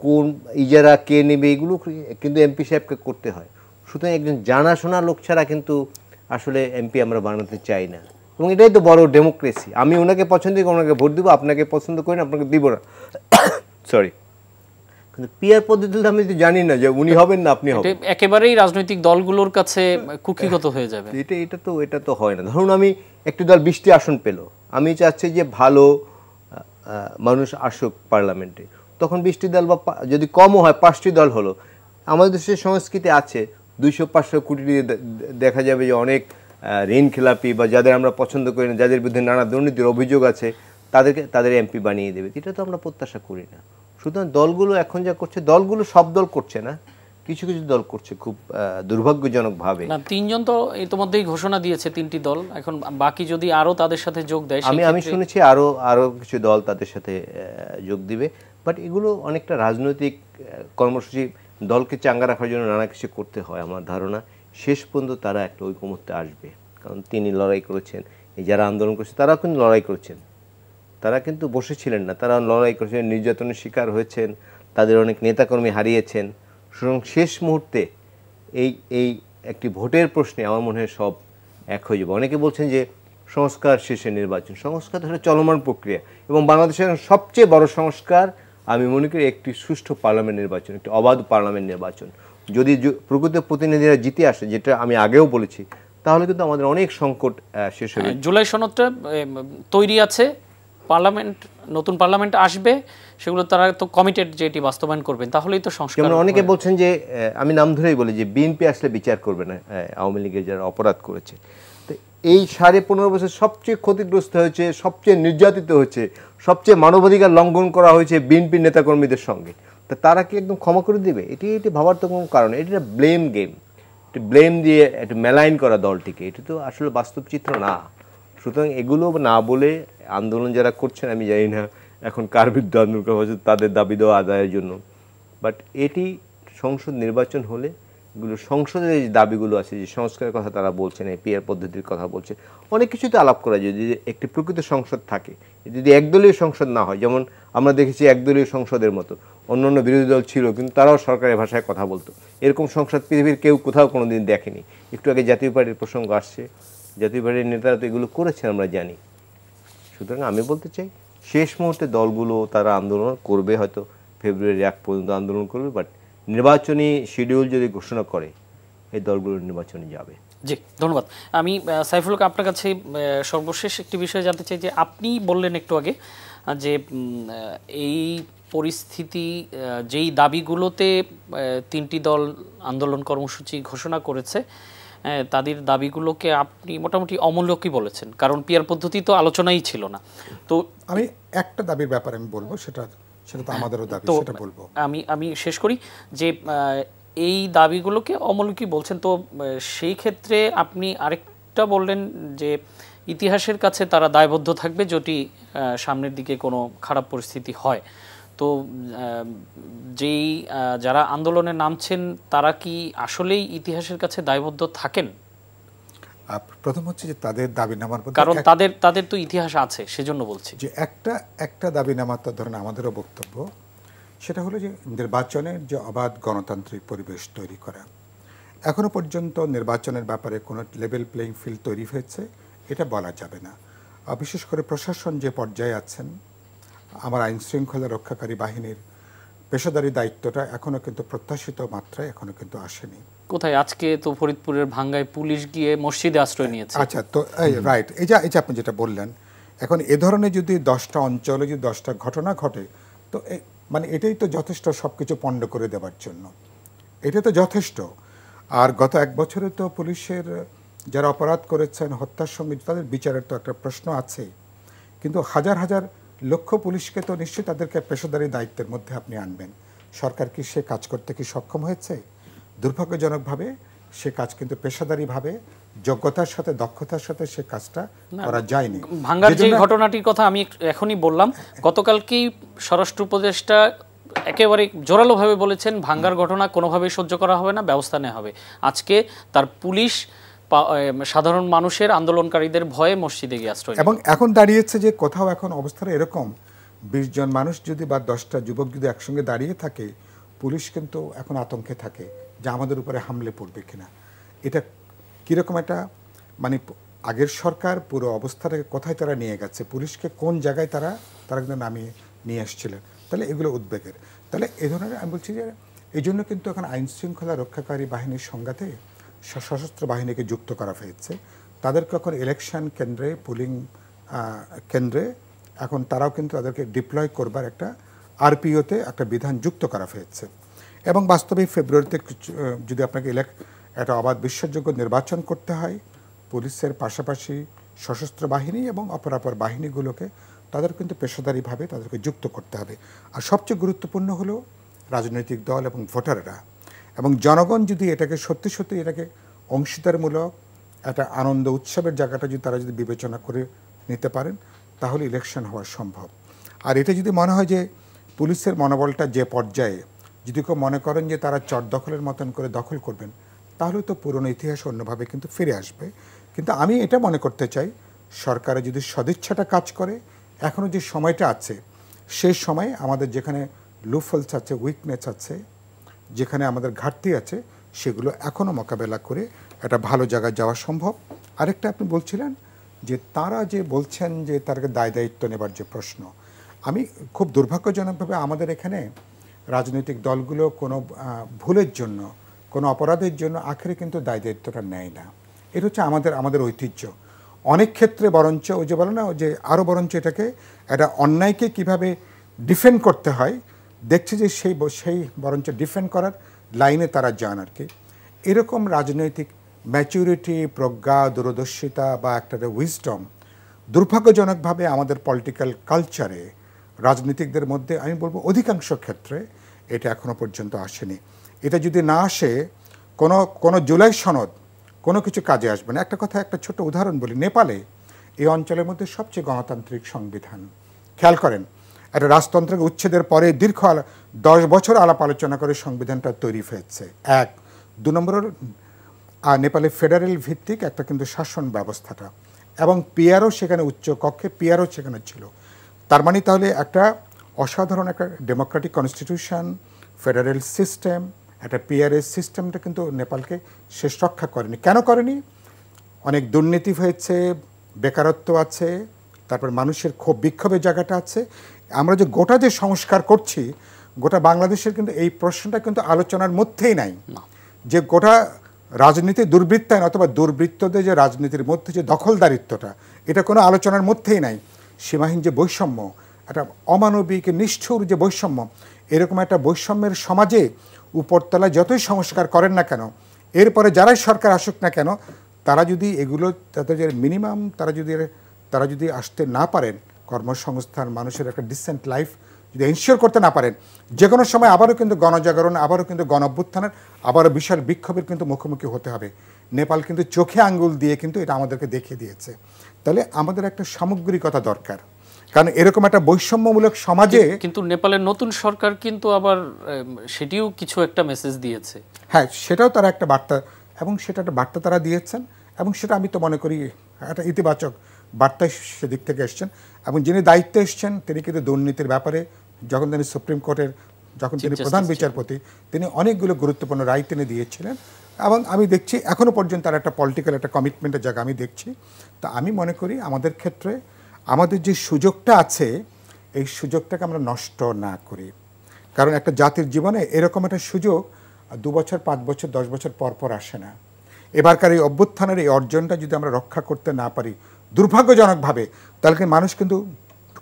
কোন ইজারা কে নেবে, এগুলো কিন্তু এমপি সাহেবকে করতে হয়। সুতরাং একজন জানাশোনা লোক ছাড়া কিন্তু আসলে এমপি আমরা বানাতে চাই না, এবং এটাই তো বড় ডেমোক্রেসি। আমি ওনাকে পছন্দ করি, ওনাকে ভোট দিব, আপনাকে পছন্দ করি না, আপনাকে দিব না, সরি। কিন্তু পিআর পদ্ধতিতে আমি তো জানি না যে উনি হবেন না আপনি হবেন, একেবারেই রাজনৈতিক দলগুলোর কাছে কুক্ষিগত হয়ে যাবে। এটা তো হয় না। ধরুন আমি একটি দল 20টি আসন পেল, আমি চাচ্ছি যে ভালো মানুষ আসুক পার্লামেন্টে, তখন 20টি দল বা যদি কমও হয় 5টি দল হলো। আমাদের দেশের সংস্কৃতি আছে 200-500 কোটি দিয়ে দেখা যাবে যে অনেক ঋণ খেলাপি বা যাদের আমরা পছন্দ করি না, যাদের বিরুদ্ধে নানা দুর্নীতির অভিযোগ আছে, তাদের এমপি বানিয়ে দেবে। এটা তো আমরা প্রত্যাশা করি না। সুতরাং দলগুলো এখন যা করছে, দলগুলো সব দল করছে না, কিছু কিছু দল করছে খুব দুর্ভাগ্যজনকভাবে। না, 3 জন তো ইতিমধ্যেই ঘোষণা দিয়েছে, 3টি দল। এখন বাকি যদি আরো তাদের সাথে যোগ দেয়, আমি শুনেছি আরো কিছু দল তাদের সাথে যোগ দিবে। বাট এগুলো অনেকটা রাজনৈতিক কর্মসূচি, দলকে চাঙ্গা রাখার জন্য নানা কিছু করতে হয়। আমার ধারণা শেষ পর্যন্ত তারা একটা ঐকমত্যে আসবে, কারণ তিনি লড়াই করেছেন, এই যারা আন্দোলন করছে তারাও কিন্তু লড়াই করেছেন, তারা কিন্তু বসেছিলেন না, তারা লড়াই করেছেন, নির্যাতনের শিকার হয়েছেন, তাদের অনেক নেতাকর্মী হারিয়েছেন। সুতরাং শেষ মুহূর্তে এই একটি ভোটের প্রশ্নে আমার মনে হয় সব এক হয়ে যাবে। অনেকে বলছেন যে সংস্কার শেষে নির্বাচন, সংস্কার তো একটা চলমান প্রক্রিয়া, এবং বাংলাদেশের সবচেয়ে বড় সংস্কার আমি মনে করি একটি সুষ্ঠু পার্লামেন্ট নির্বাচন, একটি অবাধ পার্লামেন্ট নির্বাচন। যদি প্রকৃত প্রতিনিধিরা জিতে আসে, যেটা আমি আগেও বলেছি, তাহলে কিন্তু আমাদের অনেক সংকট শেষ হবে। জুলাই সনদটা তৈরি আছে, পার্লামেন্ট, নতুন পার্লামেন্ট আসবে, সেগুলো তারা তো কমিটেড যে এটি বাস্তবায়ন করবেন, তাহলেই তো সংস্কার। যেমন অনেকে বলছেন যে, আমি নাম ধরেই বলি যে বিএনপি আসলে বিচার করবে না আওয়ামী লীগের যারা অপরাধ করেছে। তো এই 15.5 বছর সবচেয়ে ক্ষতিগ্রস্ত হয়েছে, সবচেয়ে নির্যাতিত হয়েছে, সবচেয়ে মানবাধিকার লঙ্ঘন করা হয়েছে বিএনপি নেতাকর্মীদের সঙ্গে। তা তারা কি একদম ক্ষমা করে দিবে? এটি ভাবার তো কোনো কারণ। এটি একটা ব্লেম গেম, এটি ব্লেম দিয়ে একটু মেলাইন করা দলটিকে, এটি তো আসলে বাস্তব চিত্র না। সুতরাং এগুলো না বলে আন্দোলন যারা করছেন, আমি জানি না এখন কার বিরুদ্ধে আন্দোলন করা হচ্ছে, তাদের দাবি দেওয়া আদায়ের জন্য। বাট এটি সংসদ নির্বাচন হলে এগুলো সংসদের যে দাবিগুলো আছে, যে সংস্কারের কথা তারা বলছেন, এই পিআর পদ্ধতির কথা বলছে, অনেক কিছুতে আলাপ করা যায়। যদি একটি প্রকৃত সংসদ থাকে, যদি একদলীয় সংসদ না হয়, যেমন আমরা দেখেছি একদলীয় সংসদের মতো অন্য বিরোধী দল ছিল কিন্তু তারাও সরকারের ভাষায় কথা বলতো, এরকম সংসদ পৃথিবীর কেউ কোথাও কোনো দিন দেখেনি। একটু আগে জাতীয় পার্টির প্রসঙ্গ আসছে, জাতীয় পার্টির নেতারা তো এগুলো করেছেন, আমরা জানি। সুতরাং আমি বলতে চাই শেষ মুহূর্তে দলগুলো তারা আন্দোলন করবে, হয়তো ফেব্রুয়ারি 1 পর্যন্ত আন্দোলন করবে, বাট নির্বাচনী শিডিউল যদি ঘোষণা করে এই দলগুলো নির্বাচনে যাবে। জি, ধন্যবাদ। আমি সাইফুল হক আপনার কাছে সর্বশেষ একটি বিষয় জানতে চাই যে আপনি বললেন একটু আগে যে এই পরিস্থিতি যেই দাবিগুলোতে 3টি দল আন্দোলন কর্মসূচি ঘোষণা করেছে তাদের দাবিগুলোকে আপনি মোটামুটি অমূল্য কি বলেছেন, কারণ পিয়ার পদ্ধতি তো আলোচনাই ছিল না। তো আমি একটা দাবির ব্যাপারে আমি বলবো, সেটা তো আমাদেরও দাবি, সেটা বলবো। আমি শেষ করি যে এই দাবিগুলোকে অমূল্য কি বলছেন। তো সেই ক্ষেত্রে আপনি আরেকটা বললেন যে ইতিহাসের কাছে তারা দায়বদ্ধ থাকবে যদি সামনের দিকে কোনো খারাপ পরিস্থিতি হয়। তো যেই যারা আন্দোলনে নামছেন তারা কি আসলেই ইতিহাসের কাছে দায়বদ্ধ থাকেন? প্রথম হচ্ছে যে তাদের দাবিনামার মধ্যে, কারণ তাদের তো ইতিহাস আছে, সেজন্য বলছি যে একটা দাবিনামার, তো ধরেন আমাদেরও বক্তব্য সেটা হলো যে নির্বাচনের যে অবাধ গণতান্ত্রিক পরিবেশ তৈরি করা। এখনো পর্যন্ত নির্বাচনের ব্যাপারে কোনো লেভেল প্লেইং ফিল্ড তৈরি হয়েছে এটা বলা যাবে না। বিশেষ করে প্রশাসন যে পর্যায়ে আছেন, আমার আইন শৃঙ্খলা রক্ষাকারী বাহিনীর পেশাদারি দায়িত্বটা এখনো কিন্তু প্রত্যাশিত মাত্রায় এখনো কিন্তু আসেনি। কোথায়? আজকে তো ফরিদপুরের ভাঙ্গায় পুলিশ গিয়ে মসজিদে আশ্রয় নিয়েছে। আচ্ছা, তো রাইট, এই যে আপনি যেটা বললেন, এখন এ ধরনের যদি 10টা অঞ্চলে যদি 10টা ঘটনা ঘটে, তো মানে এটাই তো যথেষ্ট সব কিছু পণ্ড করে দেওয়ার জন্য, এটা তো যথেষ্ট। আর গত 1 বছরে তো পুলিশের যারা অপরাধ করেছেন, হত্যার সঙ্গে তাদের বিচারের তো একটা প্রশ্ন আছে, কিন্তু হাজার হাজার লক্ষ পুলিশকে তো নিশ্চয়ই তাদেরকে পেশাদারি দায়িত্বের মধ্যে আপনি আনবেন। সরকার কি সে কাজ করতে কি সক্ষম হয়েছে? দুর্ভাগ্যজনকভাবে সে কাজ কিন্তু পেশাদারিভাবে যোগ্যতার সাথে দক্ষতার সাথে সে কাজটা করা যায়নি। ভাঙ্গার যে ঘটনাটির কথা আমি এখনই বললাম, গতকালকেই স্বরাষ্ট্র উপদেষ্টা একেবারে জোরালোভাবে বলেছেন ভাঙ্গার ঘটনা কোনোভাবেই সহ্য করা হবে না, ব্যবস্থা নেওয়া হবে। আজকে তার পুলিশ সাধারণ মানুষের আন্দোলনকারীদের ভয়ে মসজিদে গিয়ে আশ্রয়, এবং এখন দাঁড়িয়েছে যে কোথাও এখন অবস্থাটা এরকম 20 জন মানুষ যদি বা 10টা যুবক যদি একসঙ্গে দাঁড়িয়ে থাকে, পুলিশ কিন্তু এখন আতঙ্কে থাকে যে আমাদের উপরে হামলে পড়বে কিনা। এটা কীরকম একটা, মানে আগের সরকার পুরো অবস্থাটাকে কোথায় তারা নিয়ে গেছে, পুলিশকে কোন জায়গায় তারা কিন্তু নামিয়ে নিয়ে আসছিলেন, তাহলে এগুলো উদ্বেগের। তাহলে এ ধরনের আমি বলছি যে এই জন্য কিন্তু এখন আইন শৃঙ্খলা রক্ষাকারী বাহিনীর সংঘাতে সশস্ত্র বাহিনীকে যুক্ত করা হয়েছে। তাদেরকে এখন ইলেকশন কেন্দ্রে, পুলিং কেন্দ্রে এখন তারাও কিন্তু তাদেরকে ডিপ্লয় করবার একটা আরপিওতে একটা বিধান যুক্ত করা হয়েছে। এবং বাস্তবে ফেব্রুয়ারিতে যদি আপনাকে একটা অবাধ বিশ্বাসযোগ্য নির্বাচন করতে হয়, পুলিশের পাশাপাশি সশস্ত্র বাহিনী এবং অপরাপর বাহিনীগুলোকে তাদের কিন্তু পেশাদারিভাবে তাদেরকে যুক্ত করতে হবে। আর সবচেয়ে গুরুত্বপূর্ণ হলো রাজনৈতিক দল এবং ভোটাররা এবং জনগণ যদি এটাকে সত্যি সত্যি এটাকে অংশীদারমূলক একটা আনন্দ উৎসবের জায়গাটা যদি তারা যদি বিবেচনা করে নিতে পারেন, তাহলে ইলেকশন হওয়া সম্ভব। আর এটা যদি মনে হয় যে পুলিশের মনোবলটা যে পর্যায়ে, যদি কেউ মনে করেন যে তারা চট দখলের মতন করে দখল করবেন, তাহলে তো পুরনো ইতিহাস অন্যভাবে কিন্তু ফিরে আসবে। কিন্তু আমি এটা মনে করতে চাই, সরকারে যদি সদিচ্ছাটা কাজ করে, এখনও যে সময়টা আছে, সেই সময় আমাদের যেখানে লুফলস আছে, উইকনেস আছে, যেখানে আমাদের ঘাটতি আছে, সেগুলো এখনও মোকাবেলা করে একটা ভালো জায়গায় যাওয়া সম্ভব। আরেকটা আপনি বলছিলেন যে তারা যে বলছেন যে তাদেরকে দায়িত্ব নেবার যে প্রশ্ন, আমি খুব দুর্ভাগ্যজনকভাবে আমাদের এখানে রাজনৈতিক দলগুলো কোনো ভুলের জন্য, কোনো অপরাধের জন্য আখেরে কিন্তু দায়িত্বটা নেয় না। এটা হচ্ছে আমাদের ঐতিহ্য। অনেক ক্ষেত্রে বরঞ্চ ওই যে বলে না, যে আরও বরঞ্চ এটাকে একটা অন্যায়কে কিভাবে ডিফেন্ড করতে হয়, দেখছে যে সেই বরঞ্চ ডিফেন্ড করার লাইনে তারা যান আর কি। এরকম রাজনৈতিক ম্যাচুরিটি, প্রজ্ঞা, দূরদর্শিতা বা একটা উইজডম দুর্ভাগ্যজনকভাবে আমাদের পলিটিক্যাল কালচারে রাজনীতিকদের মধ্যে আমি বলবো অধিকাংশ ক্ষেত্রে এটা এখনো পর্যন্ত আসেনি। এটা যদি না আসে, কোনো জুলাই সনদ কোনো কিছু কাজে আসবে না। একটা কথা, একটা ছোট উদাহরণ বলি, নেপালে এই অঞ্চলের মধ্যে সবচেয়ে গণতান্ত্রিক সংবিধান। খেয়াল করেন, একটা রাজতন্ত্রকে উচ্ছেদের পরে দীর্ঘ 10 বছর আলাপ আলোচনা করে সংবিধানটা তৈরি হয়েছে। 1, 2 নম্বর, নেপালে ফেডারেল ভিত্তিক একটা কিন্তু শাসন ব্যবস্থাটা, এবং পিআরও সেখানে উচ্চ কক্ষে পিআরও সেখানে ছিল। তার মানে তাহলে একটা অসাধারণ একটা ডেমোক্রেটিক কনস্টিটিউশন, ফেডারেল সিস্টেম, একটা পিআরএস সিস্টেমটা কিন্তু নেপালকে শেষ রক্ষা করেনি। কেন করেনি? অনেক দুর্নীতি হয়েছে, বেকারত্ব আছে, তারপর মানুষের ক্ষোভ বিক্ষোভের জায়গাটা আছে। আমরা যে গোটা যে সংস্কার করছি, গোটা বাংলাদেশের কিন্তু এই প্রশ্নটা কিন্তু আলোচনার মধ্যেই নাই, যে গোটা রাজনীতি দুর্বৃত্তায়ন অথবা দুর্বৃত্তদের যে রাজনীতির মধ্যে যে দখলদারিত্বটা, এটা কোনো আলোচনার মধ্যেই নাই। সীমাহীন যে বৈষম্য, একটা অমানবিক নিষ্ঠুর যে বৈষম্য, এরকম একটা বৈষম্যের সমাজে উপরতলা যতই সংস্কার করেন না কেন, এরপরে যারাই সরকার আসুক না কেন, তারা যদি এগুলো তাদের যে মিনিমাম তারা যদি আসতে না পারেন, কর্মসংস্থান, মানুষের একটা ডিসেন্ট লাইফ যদি এনশিওর করতে না পারেন, যে কোনো সময় আবারও কিন্তু গণজাগরণ, আবারও কিন্তু গণঅভ্যুত্থানের, আবারও বিশাল বিক্ষোভের কিন্তু মুখোমুখি হতে হবে। নেপাল কিন্তু চোখে আঙ্গুল দিয়ে কিন্তু এটা আমাদেরকে দেখিয়ে দিয়েছে। তাহলে আমাদের একটা সামগ্রিকতা দরকার, কারণ এরকম একটা বৈষম্যমূলক সমাজে। কিন্তু নেপালের নতুন সরকার কিন্তু আবার সেটিও কিছু একটা মেসেজ দিয়েছে। হ্যাঁ, সেটাও তারা একটা বার্তা, এবং সেটা একটা বার্তা তারা দিয়েছেন, এবং সেটা আমি তো মনে করি একটা ইতিবাচক বার্তায় সেদিক থেকে এসছেন। এবং যিনি দায়িত্বে এসছেন তিনি কিন্তু দুর্নীতির ব্যাপারে, যখন তিনি সুপ্রিম কোর্টের তিনি প্রধান বিচারপতি, তিনি অনেকগুলো গুরুত্বপূর্ণ রায় তিনি দিয়েছিলেন। এবং আমি দেখছি এখনও পর্যন্ত তার একটা পলিটিক্যাল একটা কমিটমেন্টের জায়গা আমি দেখছি। তা আমি মনে করি আমাদের ক্ষেত্রে আমাদের যে সুযোগটা আছে, এই সুযোগটাকে আমরা নষ্ট না করি। কারণ একটা জাতির জীবনে এরকম একটা সুযোগ 2 বছর, 5 বছর, 10 বছর পর পর আসে না। এবারকার এই অভ্যুত্থানের এই অর্জনটা যদি আমরা রক্ষা করতে না পারি দুর্ভাগ্যজনকভাবে, তাহলে কিন্তু মানুষ কিন্তু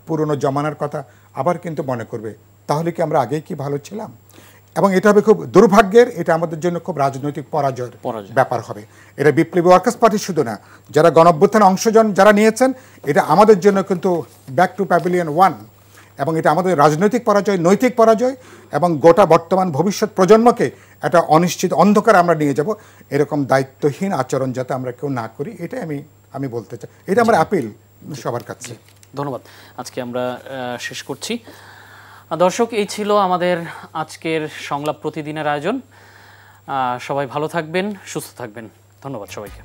পুরনো জমানার কথা আবার কিন্তু মনে করবে, তাহলে কি আমরা আগেই কি ভালো ছিলাম? এবং এটা হবে খুব দুর্ভাগ্যের, এটা আমাদের জন্য খুব রাজনৈতিক পরাজয়ের ব্যাপার হবে। এটা বিপ্লবী ওয়ার্কার্স পার্টি শুধু না, যারা গণঅভ্যুত্থানে অংশগ্রহণ যারা নিয়েছেন, এটা আমাদের জন্য কিন্তু ব্যাক টু প্যাভিলিয়ন 1, এবং এটা আমাদের রাজনৈতিক পরাজয়, নৈতিক পরাজয়, এবং গোটা বর্তমান ভবিষ্যৎ প্রজন্মকে একটা অনিশ্চিত অন্ধকার আমরা নিয়ে যাব। এরকম দায়িত্বহীন আচরণ যাতে আমরা কেউ না করি, এটাই আমি বলতে চাই। এটা আমার আপিল সবার কাছে। ধন্যবাদ। আজকে আমরা শেষ করছি। দর্শক, এই ছিল আমাদের আজকের সংলাপ প্রতিদিনের আয়োজন। সবাই ভালো থাকবেন, সুস্থ থাকবেন। ধন্যবাদ সবাইকে।